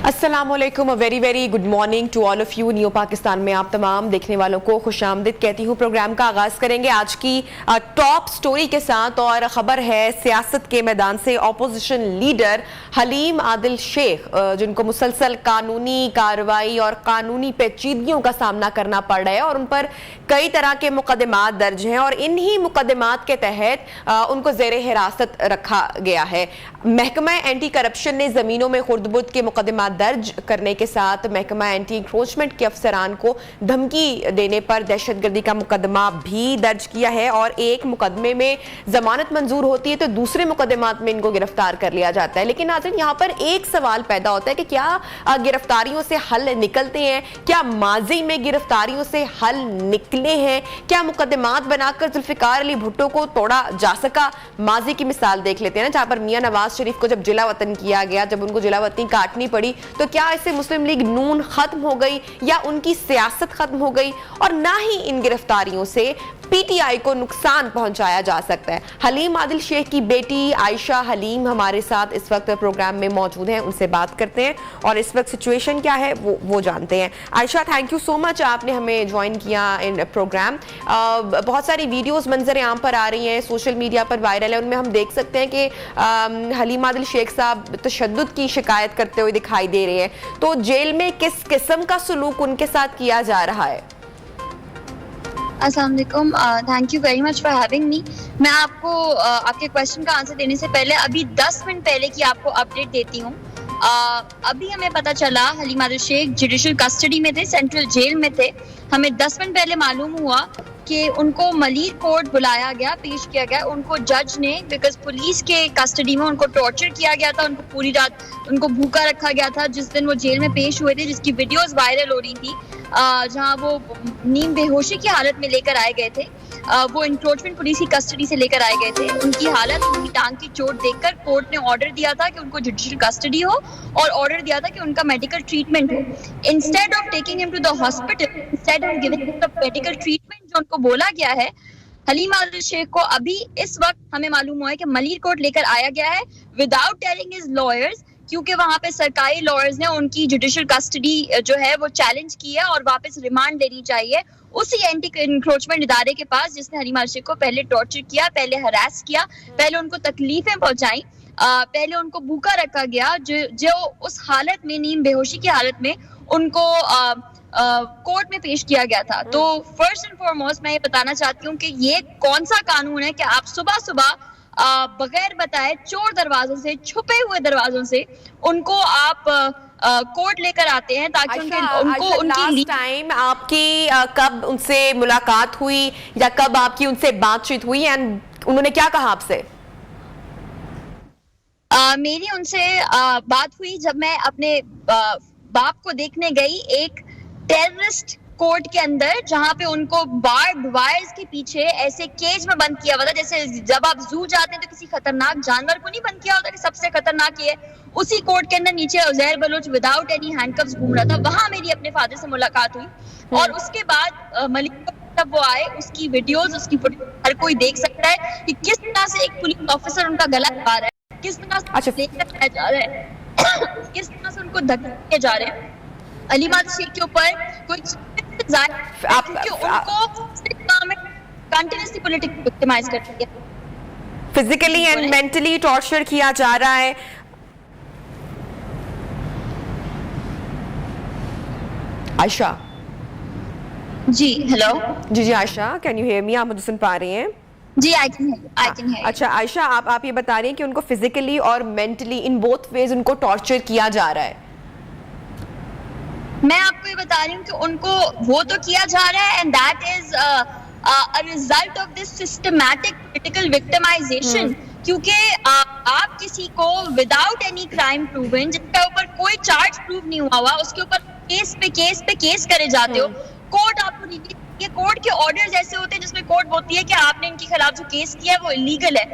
अस्सलामुअलैकुम, very very good morning to all of you. New Pakistan में आप तमाम देखने वालों को खुशामदीद कहती हूँ। प्रोग्राम का आगाज करेंगे आज की टॉप स्टोरी के साथ और खबर है सियासत के मैदान से। ऑपोजिशन लीडर हलीम आदिल शेख, जिनको मुसलसल कानूनी कार्रवाई और कानूनी पेचीदगियों का सामना करना पड़ रहा है और उन पर कई तरह के मुकदमात दर्ज हैं और इन्हीं मुकदमात के तहत उनको जेर हिरासत रखा गया है। महकमा एंटी करप्शन ने जमीनों में खुर्द-बुर्द के मुकदमा दर्ज करने के साथ महकमा एंटी इंक्रोचमेंट के अफसरान को धमकी देने पर दहशतगर्दी का मुकदमा भी दर्ज किया है और एक मुकदमे में जमानत मंजूर होती है तो दूसरे मुकदमात में इनको गिरफ्तार कर लिया जाता है। लेकिन नाज़रीन, यहाँ पर एक सवाल पैदा होता है कि क्या गिरफ्तारियों से हल निकलते हैं? क्या माजी में गिरफ्तारियों से हल निकले हैं? क्या मुकदमात बनाकर जुल्फिकार अली भुट्टो को तोड़ा जा सका? माजी की मिसाल देख लेते हैं ना, जहाँ पर मियां नवाज शरीफ को जब जिला वतन किया गया, जब उनको जिला वतनी काटनी पड़ी, तो क्या इससे मुस्लिम लीग नून खत्म हो गई या उनकी सियासत खत्म हो गई? और ना ही इन गिरफ्तारियों से पीटीआई को नुकसान पहुंचाया जा सकता है। हलीम आदिल शेख की बेटी आयशा हलीम हमारे साथ इस वक्त प्रोग्राम में मौजूद हैं, उनसे बात करते हैं और इस वक्त सिचुएशन क्या है वो जानते हैं। Ayesha, thank you so much, आपने हमें ज्वाइन किया इन प्रोग्राम। बहुत सारी वीडियोस मंजर आम पर आ रही हैं, सोशल मीडिया पर वायरल है, उनमें हम देख सकते हैं कि हलीम आदिल शेख साहब तशद्दुद की शिकायत करते हुए दिखाई दे रहे हैं। तो जेल में किस किस्म का सलूक उनके साथ किया जा रहा है? अस्सलाम वालेकुम, thank you very much for having me. मैं आपको आपके क्वेश्चन का आंसर देने से पहले अभी 10 मिनट पहले की आपको अपडेट देती हूँ। अभी हमें पता चला हलीम आदिल शेख जुडिशियल कस्टडी में थे, सेंट्रल जेल में थे। हमें 10 मिनट पहले मालूम हुआ कि उनको मलीर कोर्ट बुलाया गया, पेश किया गया। उनको जज ने, बिकॉज पुलिस के कस्टडी में उनको टॉर्चर किया गया था, उनको पूरी रात उनको भूखा रखा गया था। जिस दिन वो जेल में पेश हुए थे, जिसकी वीडियोस वायरल हो रही थी, जहां वो नीम बेहोशी की हालत में लेकर आए गए थे, वो इंक्रोचमेंट पुलिस की कस्टडी से लेकर आए गए थे। उनकी हालत, उनकी टांग की चोट देखकर कोर्ट ने ऑर्डर दिया था कि उनको जुडिशियल कस्टडी हो और ऑर्डर दिया था कि उनका मेडिकल ट्रीटमेंट हो। Instead of taking him to the hospital, instead of giving him the medical treatment जो उनको बोला गया है, हलीम आदिल शेख को अभी इस वक्त हमें मालूम हुआ है कि मलीर कोर्ट लेकर आया गया है विदाउट टेलिंग हिज लॉयर्स, क्योंकि वहां पे सरकारी लॉयर्स ने उनकी जुडिशियल कस्टडी जो है वो चैलेंज की है और वापस रिमांड लेनी चाहिए उसी एंटी इंक्रोचमेंट इदारे के पास जिसने हलीम आदिल शेख को पहले टॉर्चर किया, पहले हरास किया, पहले उनको तकलीफें पहुंचाई, पहले उनको भूखा रखा गया, जो उस हालत में, नीम बेहोशी की हालत में उनको कोर्ट में पेश किया गया था। तो फर्स्ट एंड फॉरमोस्ट मैं ये बताना चाहती हूँ कि ये कौन सा कानून है कि आप सुबह सुबह बगैर बताए चोर दरवाजों से, छुपे हुए दरवाजों से उनको आप कोर्ट लेकर आते हैं ताकि उनको लास्ट टाइम आपकी कब उनसे मुलाकात हुई या कब आपकी उनसे बातचीत हुई एंड उन्होंने क्या कहा आपसे? मेरी उनसे बात हुई जब मैं अपने बाप को देखने गई एक टेररिस्ट कोर्ट के अंदर, जहां पे उनको बार्ब्ड वायर्स के पीछे ऐसे केज में बंद किया हुआ था। जैसे जब आप जू जाते हैं तो किसी खतरनाक जानवर को नहीं बंद किया होता कि सबसे खतरनाक ये, उसी कोर्ट के अंदर नीचे Uzair Baloch without any handcuffs घूम रहा था। वहां मेरी अपने फादर से मुलाकात हुई और उसके बाद मलिक तब वो आए, उसकी वीडियोस, उसकी हर कोई देख सकता है कि किस तरह से एक पुलिस ऑफिसर उनका गला दबा रहा है, किस तरह से लेकर जा रहा है, किस तरह से उनको धक्के जा रहे हैं। हलीम आदिल शेख के ऊपर कोई फिजिकली एंड मेंटली टॉर्चर किया जा रहा है। Ayesha ji, hello ji Ayesha, can you hear me? आप मुझे सुन पा रही हैं? जी, आई कैन हियर। अच्छा आयशा, आप ये बता रही हैं कि उनको फिजिकली और मेंटली इन बोथ वेज उनको टॉर्चर किया जा रहा है। मैं आपको ये बता रही हूँ कि उनको वो तो किया जा रहा है and that is a result of this systematic political victimisation. क्योंकि आप किसी को विदाउट एनी क्राइम प्रूवन, जिसके ऊपर कोई चार्ज प्रूव नहीं हुआ हुआ, उसके ऊपर केस पे केस करे जाते हो। कोर्ट आपको, ये कोर्ट के ऑर्डर्स ऐसे होते हैं जिसमें कोर्ट बोलती है कि आपने इनके खिलाफ जो केस किया है वो इलीगल है।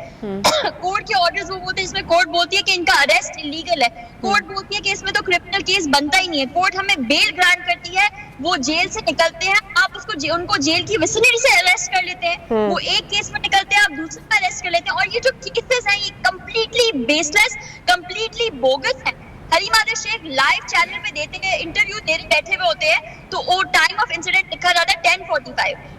कोर्ट के ऑर्डर्स वो बोलते हैं जिसमें कोर्ट बोलती है कि इनका अरेस्ट इलीगल है। कोर्ट बोलती है कि इसमें तो क्रिमिनल केस बनता ही नहीं है। कोर्ट हमें बेल ग्रांट करती है, वो जेल से निकलते हैं, आप उनको जेल की विसिनिटी से अरेस्ट कर लेते हैं। वो एक केस में निकलते हैं, आप दूसरे में अरेस्ट कर लेते हैं। और ये जो केसेस हैं ये कम्प्लीटली बेसलेस, कम्प्लीटली बोगस है। हलीम आदिल शेख लाइव चैनल पे देते हैं इंटरव्यू, देने बैठे हुए होते हैं, तो वो टाइम ऑफ इंसिडेंट लिखा रहता है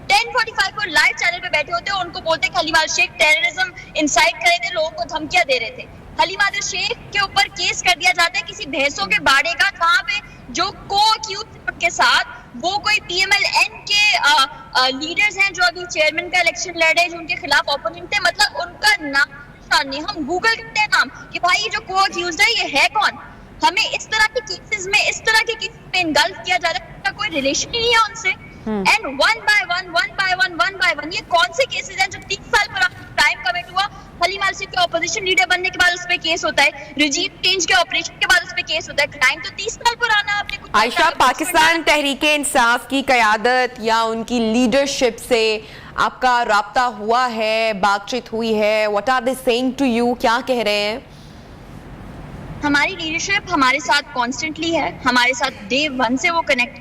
10:45 को लाइव चैनल पे बैठे होते हैं, उनको बोलते हैं कि हलीम आदिल शेख टेररिज्म इंसाइट कर रहे थे, लोगों को धमकियां दे रहे थे। हलीम आदिल शेख के ऊपर केस कर दिया जाता है किसी भैंसों के बाड़े का, जहाँ पे जो को अक्यूज के साथ वो कोई PMLN के लीडर्स हैं जो अभी चेयरमैन का इलेक्शन लड़ रहे हैं, जो उनके खिलाफ ओपोनेंट थे, मतलब उनका नाम नहीं, हम गूगल करते हैं नाम कि भाई ये जो को अक्यूज है ये है कौन। हमें इस तरह के केसेस में, इस तरह के केसेस में इन्गल्फ किया जा रहा है, उसका कोई रिलेशन ही नहीं है उनसे। एंड वन बाय वन ये कौन से केसेस हैं जो 3 साल पुराना क्राइम कमिट हुआ, हलीम आदिल शेख के ऑपोजिशन लीडर बनने के बाद उस पे केस होता है, रिजीम चेंज के ऑपरेशन के बाद उस पे केस होता है, क्राइम तो 30 साल पुराना। आपने कुछ आयशा, पाकिस्तान तहरीके इंसाफ की क़यादत या उनकी लीडरशिप से आपका राब्ता हुआ है, बातचीत हुई है? What are they saying to you? क्या कह रहे हैं? हमारी लीडरशिप हमारे साथ कॉन्स्टेंटली है, हमारे साथ डे 1 से वो कनेक्ट।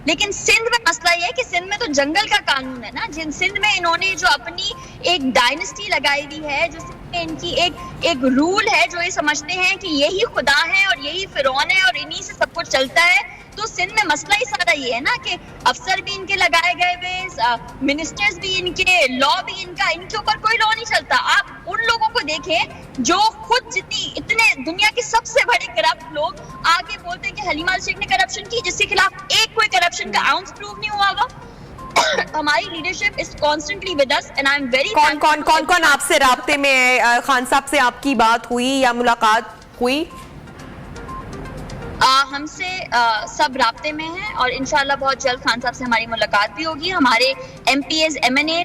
लेकिन सिंध में मसला ये है कि सिंध में तो जंगल का कानून है ना, जिन सिंध में इन्होंने जो अपनी एक डायनेस्टी लगाई हुई है, जो सिंध में इनकी एक रूल है, जो ये समझते हैं कि यही खुदा है और यही फिरौन है और इन्हीं से सब कुछ चलता है। तो सिंध में मसला ही सारा ये है ना कि अफसर भी इनके लगाए गए हुए, मिनिस्टर्स भी इनके, लॉ भी इनका, इनके ऊपर कोई लॉ नहीं चलता। आप उन लोगों को देखें जो खुद इतने दुनिया के सबसे बड़े करप्ट लोग आगे बोलते हैं कि हलीम आदिल शेख ने करप्शन की, जिसके खिलाफ एक कोई करप्शन का आउंस प्रूव नहीं हुआ होगा। हमारी leadership is constantly with us and I am very. कौन आपसे राब्ते में है? खान साहब से आपकी बात हुई या मुलाकात हुई? हमसे सब राब्ते में हैं और इंशाल्लाह बहुत जल्द खान साहब से हमारी मुलाकात भी होगी। हमारे MPs MNA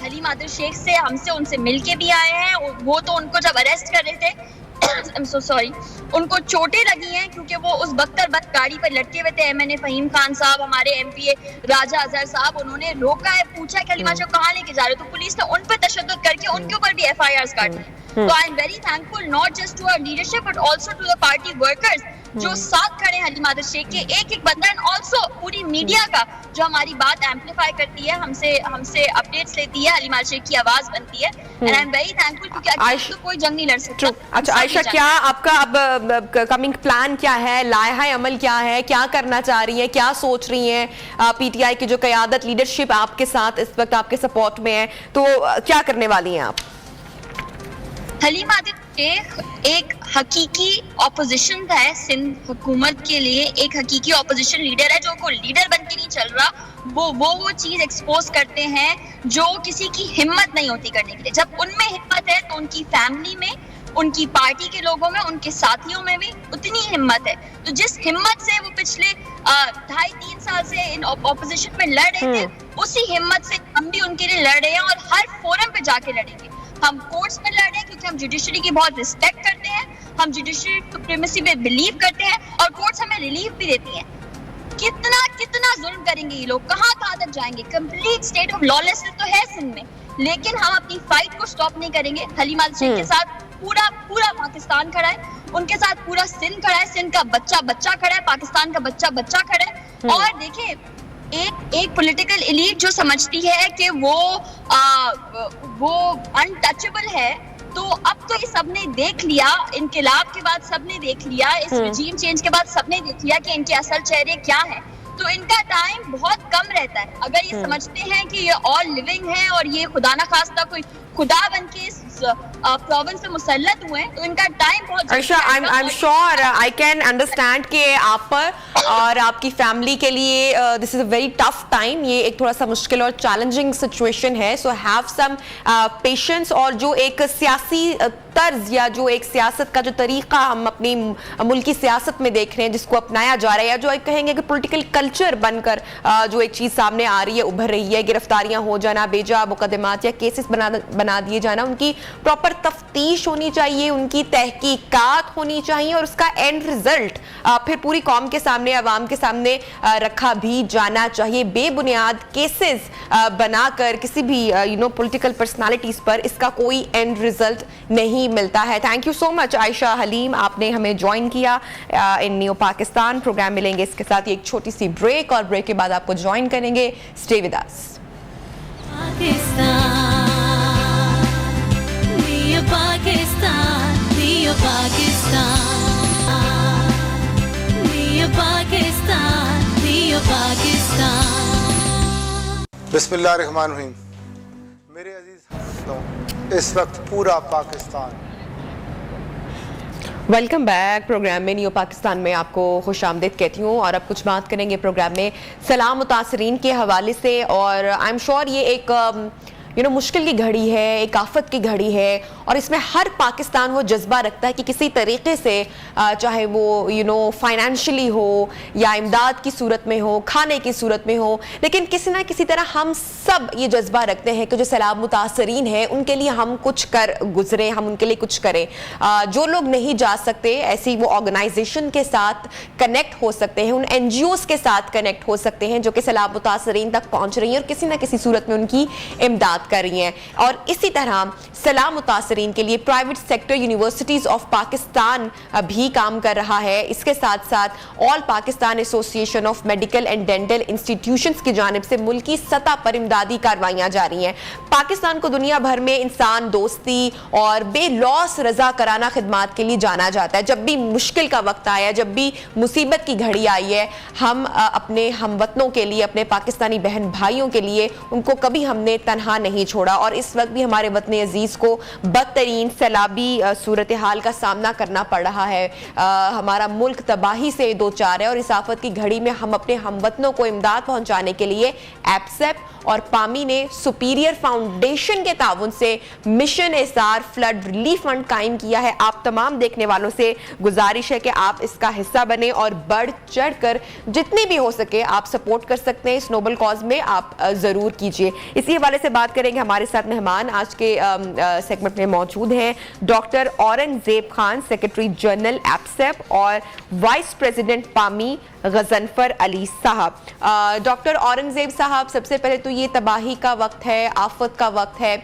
हलीम आदिल शेख से हमसे उनसे मिलके भी आए हैं। वो तो उनको जब अरेस्ट कर रहे थे I'm so sorry, उनको चोटें लगी हैं क्योंकि वो उस बख्तर गाड़ी पर लटके हुए थे। MNA फहीम खान साहब, हमारे MPA राजा अजहर साहब, उन्होंने रोका है, पूछा कि हलीम आदिल शेख कहाँ लेके जा रहे हो, तो पुलिस ने उन पर तशद्दुद करके उनके ऊपर भी FIRs काट दी। So I am very thankful not just to our leadership but also to the party workers जो साथ खड़े हैं हलीम आदिल शेख के, एक बंदा, एंड ऑल्सो पूरी मीडिया का जो हमारी बात एम्पलीफाई करती है, हमसे अपडेट्स लेती है, हलीम आदिल शेख की आवाज बनती है। एंड आई एम वेरी थैंकफul क्योंकि अकेले तो कोई जंग नहीं लड़ सकता। अच्छा आयशा, क्या आपका अब कमिंग प्लान क्या है, लायहा अमल क्या है, क्या करना चाह रही है, क्या सोच रही हैं? PTI की जो क़यादत, लीडरशिप आपके साथ इस वक्त आपके सपोर्ट में है, तो क्या करने वाली हैं आप? हलीम आदिल शेख एक हकीकी ऑपोजिशन है सिंध हुकूमत के लिए, एक हकीकी ऑपोजिशन लीडर है जो कोई लीडर बन के नहीं चल रहा। वो चीज एक्सपोज करते हैं जो किसी की हिम्मत नहीं होती करने के लिए। जब उनमें हिम्मत है तो उनकी फैमिली में, उनकी पार्टी के लोगों में, उनके साथियों में भी उतनी हिम्मत है। तो जिस हिम्मत से वो पिछले 2.5-3 साल से इन ऑपोजिशन में लड़ रहे थे, उसी हिम्मत से हम भी उनके लिए लड़ रहे हैं और हर फोरम पे जाके लड़ेंगे। हम कोर्ट्स में लड़ रहे हैं क्योंकि हम जुडिशरी की बहुत रिस्पेक्ट करते हैं, हम जुडिशरी सुप्रीमेसी पे बिलीव करते हैं और कोर्ट्स हमें रिलीफ भी देती हैं। कितना जुल्म करेंगे ये लोग, कहाँ तक जाएंगे? कंप्लीट स्टेट ऑफ लॉलेसनेस तो है सिंध में, लेकिन हम अपनी फाइट को स्टॉप नहीं करेंगे। हलीम आदिल शेख के साथ पूरा पाकिस्तान खड़ा है, उनके साथ पूरा सिंध खड़ा है, सिंध का बच्चा खड़ा है, पाकिस्तान का बच्चा खड़ा है। और देखिए, एक पॉलिटिकल एलीट जो समझती है कि वो अनटचेबल है, तो अब तो ये सबने देख लिया, इनकलाब के बाद सबने देख लिया, इस रिजीम चेंज के बाद सबने देख लिया कि इनके असल चेहरे क्या हैं। तो इनका टाइम बहुत कम रहता है। अगर ये समझते हैं कि ये ऑल लिविंग है और ये खुदा ना खास्ता कोई खुदा बन के इस प्रोविंस पे मुसल्लत हुए हैं, तो इनका टाइम बहुत Arsha, I am sure I can understand कि आप पर और आपकी फैमिली के लिए this is a very tough time, ये एक थोड़ा सा मुश्किल और चैलेंजिंग सिचुएशन है। So have some patience. और जो एक सियासी तर्ज या जो एक सियासत का जो तरीका हम अपनी मुल्की सियासत में देख रहे हैं, जिसको अपनाया जा रहा है, या जो एक कहेंगे कि पॉलिटिकल कल्चर बनकर जो एक चीज़ सामने आ रही है, उभर रही है, गिरफ्तारियां हो जाना, बेजा मुकदमात या केसेस बना दिए जाना, उनकी प्रॉपर तफ्तीश होनी चाहिए, उनकी तहकीकात होनी चाहिए और उसका एंड रिजल्ट फिर पूरी कौम के सामने, अवाम के सामने रखा भी जाना चाहिए। बेबुनियाद केसेस बनाकर किसी भी पॉलिटिकल पर्सनालिटीज पर इसका कोई एंड रिजल्ट नहीं मिलता है। Thank you so much Ayesha Haleem, आपने हमें ज्वाइन किया इन न्यू पाकिस्तान प्रोग्राम। मिलेंगे इसके साथ एक छोटी सी ब्रेक और ब्रेक के बाद आपको ज्वाइन करेंगे। Stay with us. Pakistan, बिस्मिल्लाहिर्रहमानिर्रहीम। मेरे अजीज दोस्तों, इस वक्त पूरा पाकिस्तान वेलकम बैक। प्रोग्राम में न्यू पाकिस्तान में आपको खुश आमदीद कहती हूँ और अब कुछ बात करेंगे प्रोग्राम में सलाम मुतासरीन के हवाले से। और आई एम श्योर ये एक मुश्किल की घड़ी है, एक आफत की घड़ी है और इसमें हर पाकिस्तान वो जज्बा रखता है कि किसी तरीके से चाहे वो फाइनेंशियली हो या इमदाद की सूरत में हो, खाने की सूरत में हो, लेकिन किसी ना किसी तरह हम सब ये जज्बा रखते हैं कि जो सैलाब मुतासरीन हैं उनके लिए हम कुछ कर गुजरें, हम उनके लिए कुछ करें। जो लोग नहीं जा सकते ऐसी वो ऑर्गेनाइजेशन के साथ कनेक्ट हो सकते हैं, उन NGOs के साथ कनेक्ट हो सकते हैं जो कि सैलाब मुतासरीन तक पहुंच रही हैं और किसी ना किसी सूरत में उनकी इमदाद कर रही हैं। और इसी तरह सलाम मुतासरीन के लिए private sector universities of Pakistan भी काम कर रहा है। इसके साथ साथ all Pakistan association of medical and dental institutions की जानिब से मुल्की सतह पर इमदादी कार्रवाइयां जारी हैं। पाकिस्तान को दुनिया भर में इंसान दोस्ती और बेलौस रजा कराना खिदमात के लिए जाना जाता है। जब भी मुश्किल का वक्त आया, जब भी मुसीबत की घड़ी आई है, हम अपने हमवतनों के लिए, अपने पाकिस्तानी बहन भाइयों के लिए उनको कभी हमने तनहा नहीं छोड़ा। और इस वक्त भी हमारे वतन अजीज को बदतरीन सैलाबी सूरत हाल का सामना करना पड़ रहा है। हमारा मुल्क तबाही से दो चार है और इस आफत की घड़ी में हम अपने हमवतनों को इमदाद पहुंचाने के लिए एप्सेप और पामी ने सुपीरियर फाउंडेशन के ताउन से mission SR flood relief fund कायम किया है। आप तमाम देखने वालों से गुजारिश है कि आप इसका हिस्सा बने और बढ़ चढ़कर जितनी भी हो सके आप सपोर्ट कर सकते हैं। इस नोबल कॉज में आप जरूर कीजिए। इसी हवाले से बात करेंगे। हमारे साथ मेहमान आज के सेगमेंट में मौजूद हैं doctor Aurangzeb Khan, secretary general एप्सेप और वाइस प्रेसिडेंट पामी गजनफर अली साहब। डॉक्टर औरंगजेब साहब, सबसे पहले तो ये तबाही का वक्त है, आफत का वक्त है।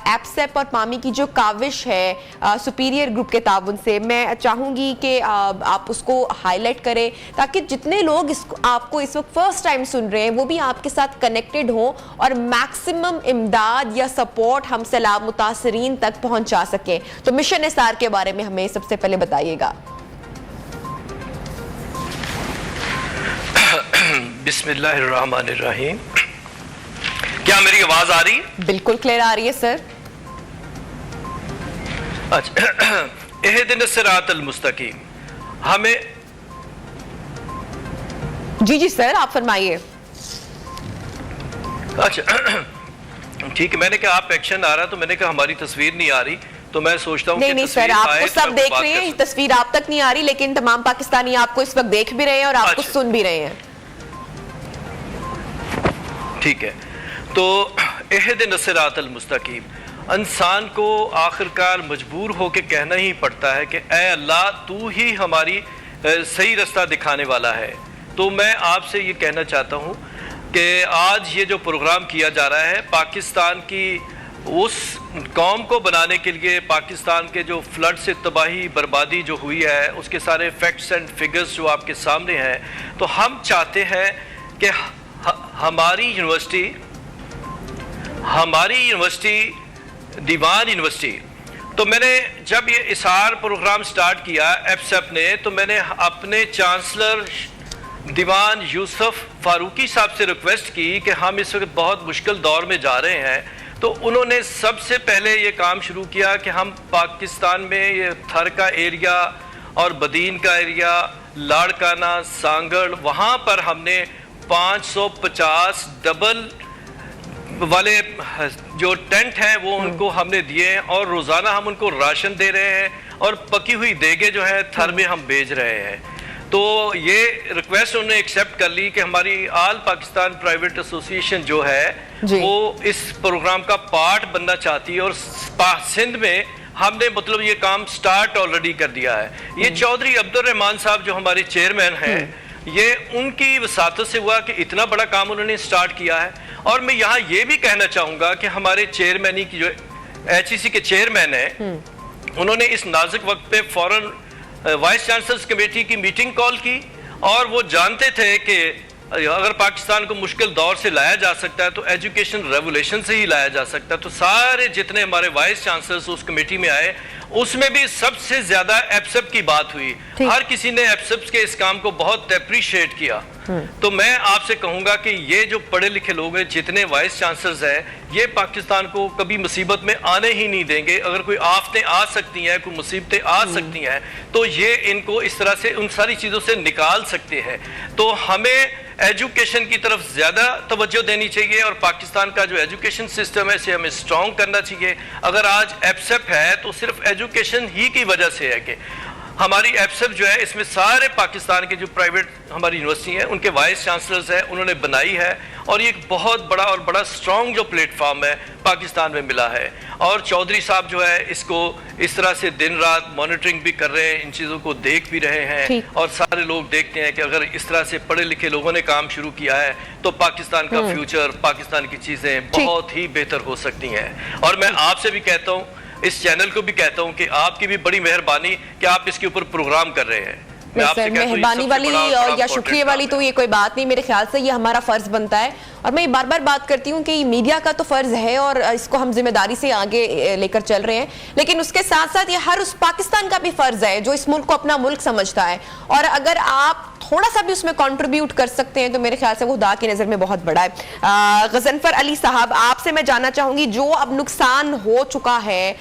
एप्सेप और पामी की जो काविश है सुपीरियर ग्रुप के ताउन से, मैं चाहूंगी कि आप उसको हाईलाइट करें ताकि जितने लोग आपको इस वक्त फर्स्ट टाइम सुन रहे हैं वो भी आपके साथ कनेक्टेड हो और मैक्सिमम इमदाद या सपोर्ट हम सैलाब मुतासरीन तक पहुंचा सकें। तो मिशन एसआर के बारे में हमें सबसे पहले बताइएगा। बिस्मिल्लाहिर्रहमानिर्रहीम। क्या मेरी आवाज आ रही है? बिल्कुल क्लियर आ रही है सर। अच्छा, इहदिनस सिरातल मुस्तकीम, हमें जी सर आप फरमाइए। अच्छा ठीक है, मैंने कहा आप एक्शन आ रहा, तो मैंने कहा हमारी तस्वीर नहीं आ रही, तो मैं सोचता हूँ नहीं सर, आपको सब देख रहे हैं, तस्वीर आप तक नहीं आ रही, लेकिन तमाम पाकिस्तानी आपको इस वक्त देख भी रहे हैं और आपको सुन भी रहे हैं। ठीक है, तो इहदिनस सिरातल मुस्तकीम, इंसान को आखिरकार मजबूर होकर कहना ही पड़ता है कि ऐ अल्लाह तू ही हमारी सही रास्ता दिखाने वाला है। तो मैं आपसे ये कहना चाहता हूँ कि आज ये जो प्रोग्राम किया जा रहा है पाकिस्तान की उस कौम को बनाने के लिए, पाकिस्तान के जो फ्लड से तबाही बर्बादी जो हुई है उसके सारे फैक्ट्स एंड फिगर्स जो आपके सामने हैं, तो हम चाहते हैं कि हमारी यूनिवर्सिटी दीवान यूनिवर्सिटी, तो मैंने जब ये इसार प्रोग्राम स्टार्ट किया एप्सेप ने, तो मैंने अपने चांसलर दीवान यूसुफ फारूकी साहब से रिक्वेस्ट की कि हम इस वक्त बहुत मुश्किल दौर में जा रहे हैं। तो उन्होंने सबसे पहले ये काम शुरू किया कि हम पाकिस्तान में ये थर का एरिया और बदीन का एरिया, लाड़काना, सांगड़, वहाँ पर हमने 550 डबल वाले जो टेंट हैं वो उनको हमने दिए हैं और रोज़ाना हम उनको राशन दे रहे हैं और पकी हुई देगे जो है थर में हम भेज रहे हैं। तो ये रिक्वेस्ट उन्होंने एक्सेप्ट कर ली कि हमारी आल पाकिस्तान प्राइवेट एसोसिएशन जो है वो इस प्रोग्राम का पार्ट बनना चाहती है और सिंध में हमने मतलब ये काम स्टार्ट ऑलरेडी कर दिया है। ये चौधरी अब्दुल रहमान साहब जो हमारे चेयरमैन हैं, ये उनकी वसातत से हुआ कि इतना बड़ा काम उन्होंने स्टार्ट किया है। और मैं यहाँ ये भी कहना चाहूँगा कि हमारे चेयरमैनी की जो HEC के चेयरमैन है, उन्होंने इस नाजुक वक्त पे फौरन वाइस चांसलर्स कमेटी की मीटिंग कॉल की और वो जानते थे कि अगर पाकिस्तान को मुश्किल दौर से लाया जा सकता है तो एजुकेशन रेवोल्यूशन से ही लाया जा सकता है। तो सारे जितने हमारे वाइस चांसलर्स उस कमेटी में आए, उसमें भी सबसे ज्यादा एप्सप की बात हुई। हर किसी ने एप्सप के इस काम को बहुत अप्रिशिएट किया। तो मैं आपसे कहूंगा कि ये जो पढ़े लिखे लोग हैं, जितने वाइस चांसलर्स हैं, ये पाकिस्तान को कभी मुसीबत में आने ही नहीं देंगे। अगर कोई आफतें आ सकती हैं, कोई मुसीबतें आ सकती हैं, तो ये इनको इस तरह से उन सारी चीजों से निकाल सकते हैं। तो हमें एजुकेशन की तरफ ज्यादा तवज्जो देनी चाहिए और पाकिस्तान का जो एजुकेशन सिस्टम है इसे हमें स्ट्रॉन्ग करना चाहिए। अगर आज एप्सप है तो सिर्फ एजुकेशन ही की वजह से है कि हमारी एप्सप जो है इसमें सारे पाकिस्तान के जो प्राइवेट हमारी यूनिवर्सिटी हैं उनके वाइस चांसलर्स हैं, उन्होंने बनाई है और ये एक बहुत बड़ा और बड़ा स्ट्रॉन्ग जो प्लेटफॉर्म है पाकिस्तान में मिला है। और चौधरी साहब जो है इसको इस तरह से दिन रात मॉनिटरिंग भी कर रहे हैं, इन चीज़ों को देख भी रहे हैं और सारे लोग देखते हैं कि अगर इस तरह से पढ़े लिखे लोगों ने काम शुरू किया है तो पाकिस्तान का फ्यूचर, पाकिस्तान की चीज़ें बहुत ही बेहतर हो सकती हैं। और मैं आपसे भी कहता हूँ, इस चैनल को भी कहता हूं कि आपकी भी बड़ी मेहरबानी कि आप इसके ऊपर प्रोग्राम कर रहे हैं। मेहरबानी वाली या शुक्रिया वाली तो ये कोई बात नहीं, मेरे ख्याल से ये हमारा फर्ज बनता है। और मैं बार बार बात करती हूँ कि मीडिया का तो फर्ज है और इसको हम जिम्मेदारी से आगे लेकर चल रहे हैं, लेकिन उसके साथ साथ ये हर उस पाकिस्तान का भी फर्ज है जो इस मुल्क को अपना मुल्क समझता है। और अगर आप थोड़ा सा भी उसमें कंट्रीब्यूट कर सकते हैं तो मेरे ख्याल से वो खुदा की नज़र में बहुत बड़ा है। गजनफर अली साहब, आपसे मैं जानना चाहूंगी, जो अब नुकसान हो चुका है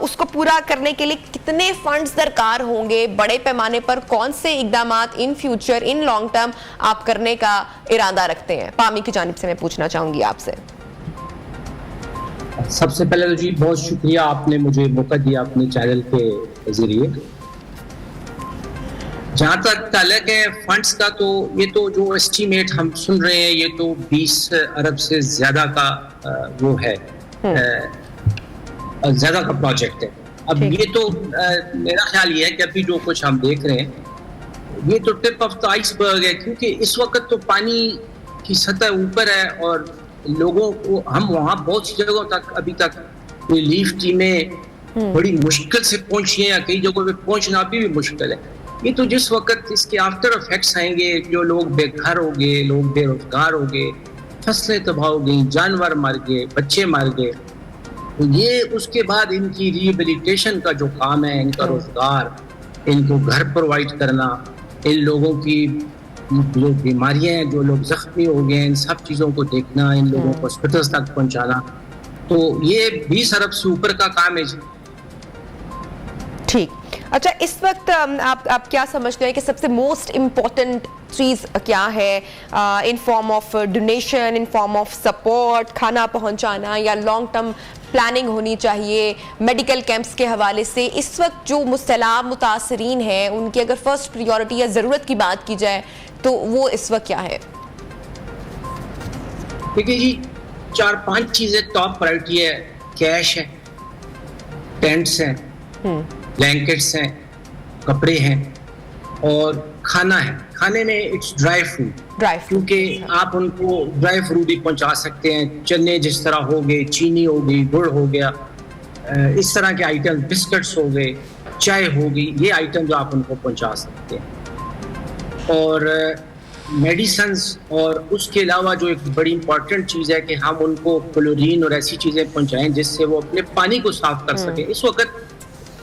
उसको पूरा करने के लिए कितने फंड्स दरकार होंगे? बड़े पैमाने पर कौन से इकदामात in future, in long term आप करने का इरादा रखते हैं? पामी की जानिब से मैं पूछना चाहूंगी आपसे। सबसे पहले तो जी बहुत शुक्रिया, आपने मुझे मौका दिया अपने चैनल के जरिए। जहाँ तक ताल्लुक है फंड्स का, तो ये तो जो एस्टीमेट हम सुन रहे हैं ये तो 20 अरब से ज्यादा का वो है, ज्यादा का प्रोजेक्ट है। अब ये तो मेरा ख्याल ये है कि अभी जो कुछ हम देख रहे हैं ये तो टिप ऑफ द आइसबर्ग है, क्योंकि इस वक्त तो पानी की सतह ऊपर है और लोगों को हम वहाँ बहुत सी जगहों तक अभी तक रिलीफ टीमें बड़ी मुश्किल से पहुंची हैं, या कई जगहों पे पहुंचना अभी भी मुश्किल है। ये तो जिस वक्त इसके आफ्टर इफेक्ट्स आएंगे, जो लोग बेघर हो गए, लोग बेरोजगार हो गए, फसलें तबाह हो गई, जानवर मर गए, बच्चे मर गए, तो ये उसके बाद इनकी रिहेबिलिटेशन का जो काम है, इनका रोजगार, इनको घर प्रोवाइड करना, इन लोगों की जो बीमारियां हैं, जो लोग जख्मी हो गए, इन सब चीज़ों को देखना, इन लोगों को हॉस्पिटल्स तक पहुंचाना, तो ये 20 अरब से ऊपर का काम है। ठीक, अच्छा, इस वक्त आप क्या समझते हैं कि सबसे मोस्ट इम्पोर्टेंट चीज़ क्या है in form of donation, in form of support, खाना पहुंचाना, या लॉन्ग टर्म प्लानिंग होनी चाहिए मेडिकल कैंप्स के हवाले से? इस वक्त जो मुस्तलाब मुतासरीन हैं उनकी अगर फर्स्ट प्रायोरिटी या ज़रूरत की बात की जाए तो वो इस वक्त क्या है? देखिए जी, 4-5 चीज़ें टॉप प्रायोरिटी है। कैश है, टेंट्स हैं, ब्लैंकेट्स हैं, कपड़े हैं और खाना है। खाने में इट्स ड्राई फ्रूट, क्योंकि आप उनको ड्राई फ्रूट ही पहुंचा सकते हैं। चने जिस तरह हो गए, चीनी हो गई, गुड़ हो गया, इस तरह के आइटम, बिस्किट्स हो गए, चाय हो गई, ये आइटम जो आप उनको पहुंचा सकते हैं। और मेडिसिन्स, और उसके अलावा जो एक बड़ी इंपॉर्टेंट चीज़ है कि हम उनको क्लोरीन और ऐसी चीज़ें पहुंचाएं जिससे वो अपने पानी को साफ कर सकें। इस वक्त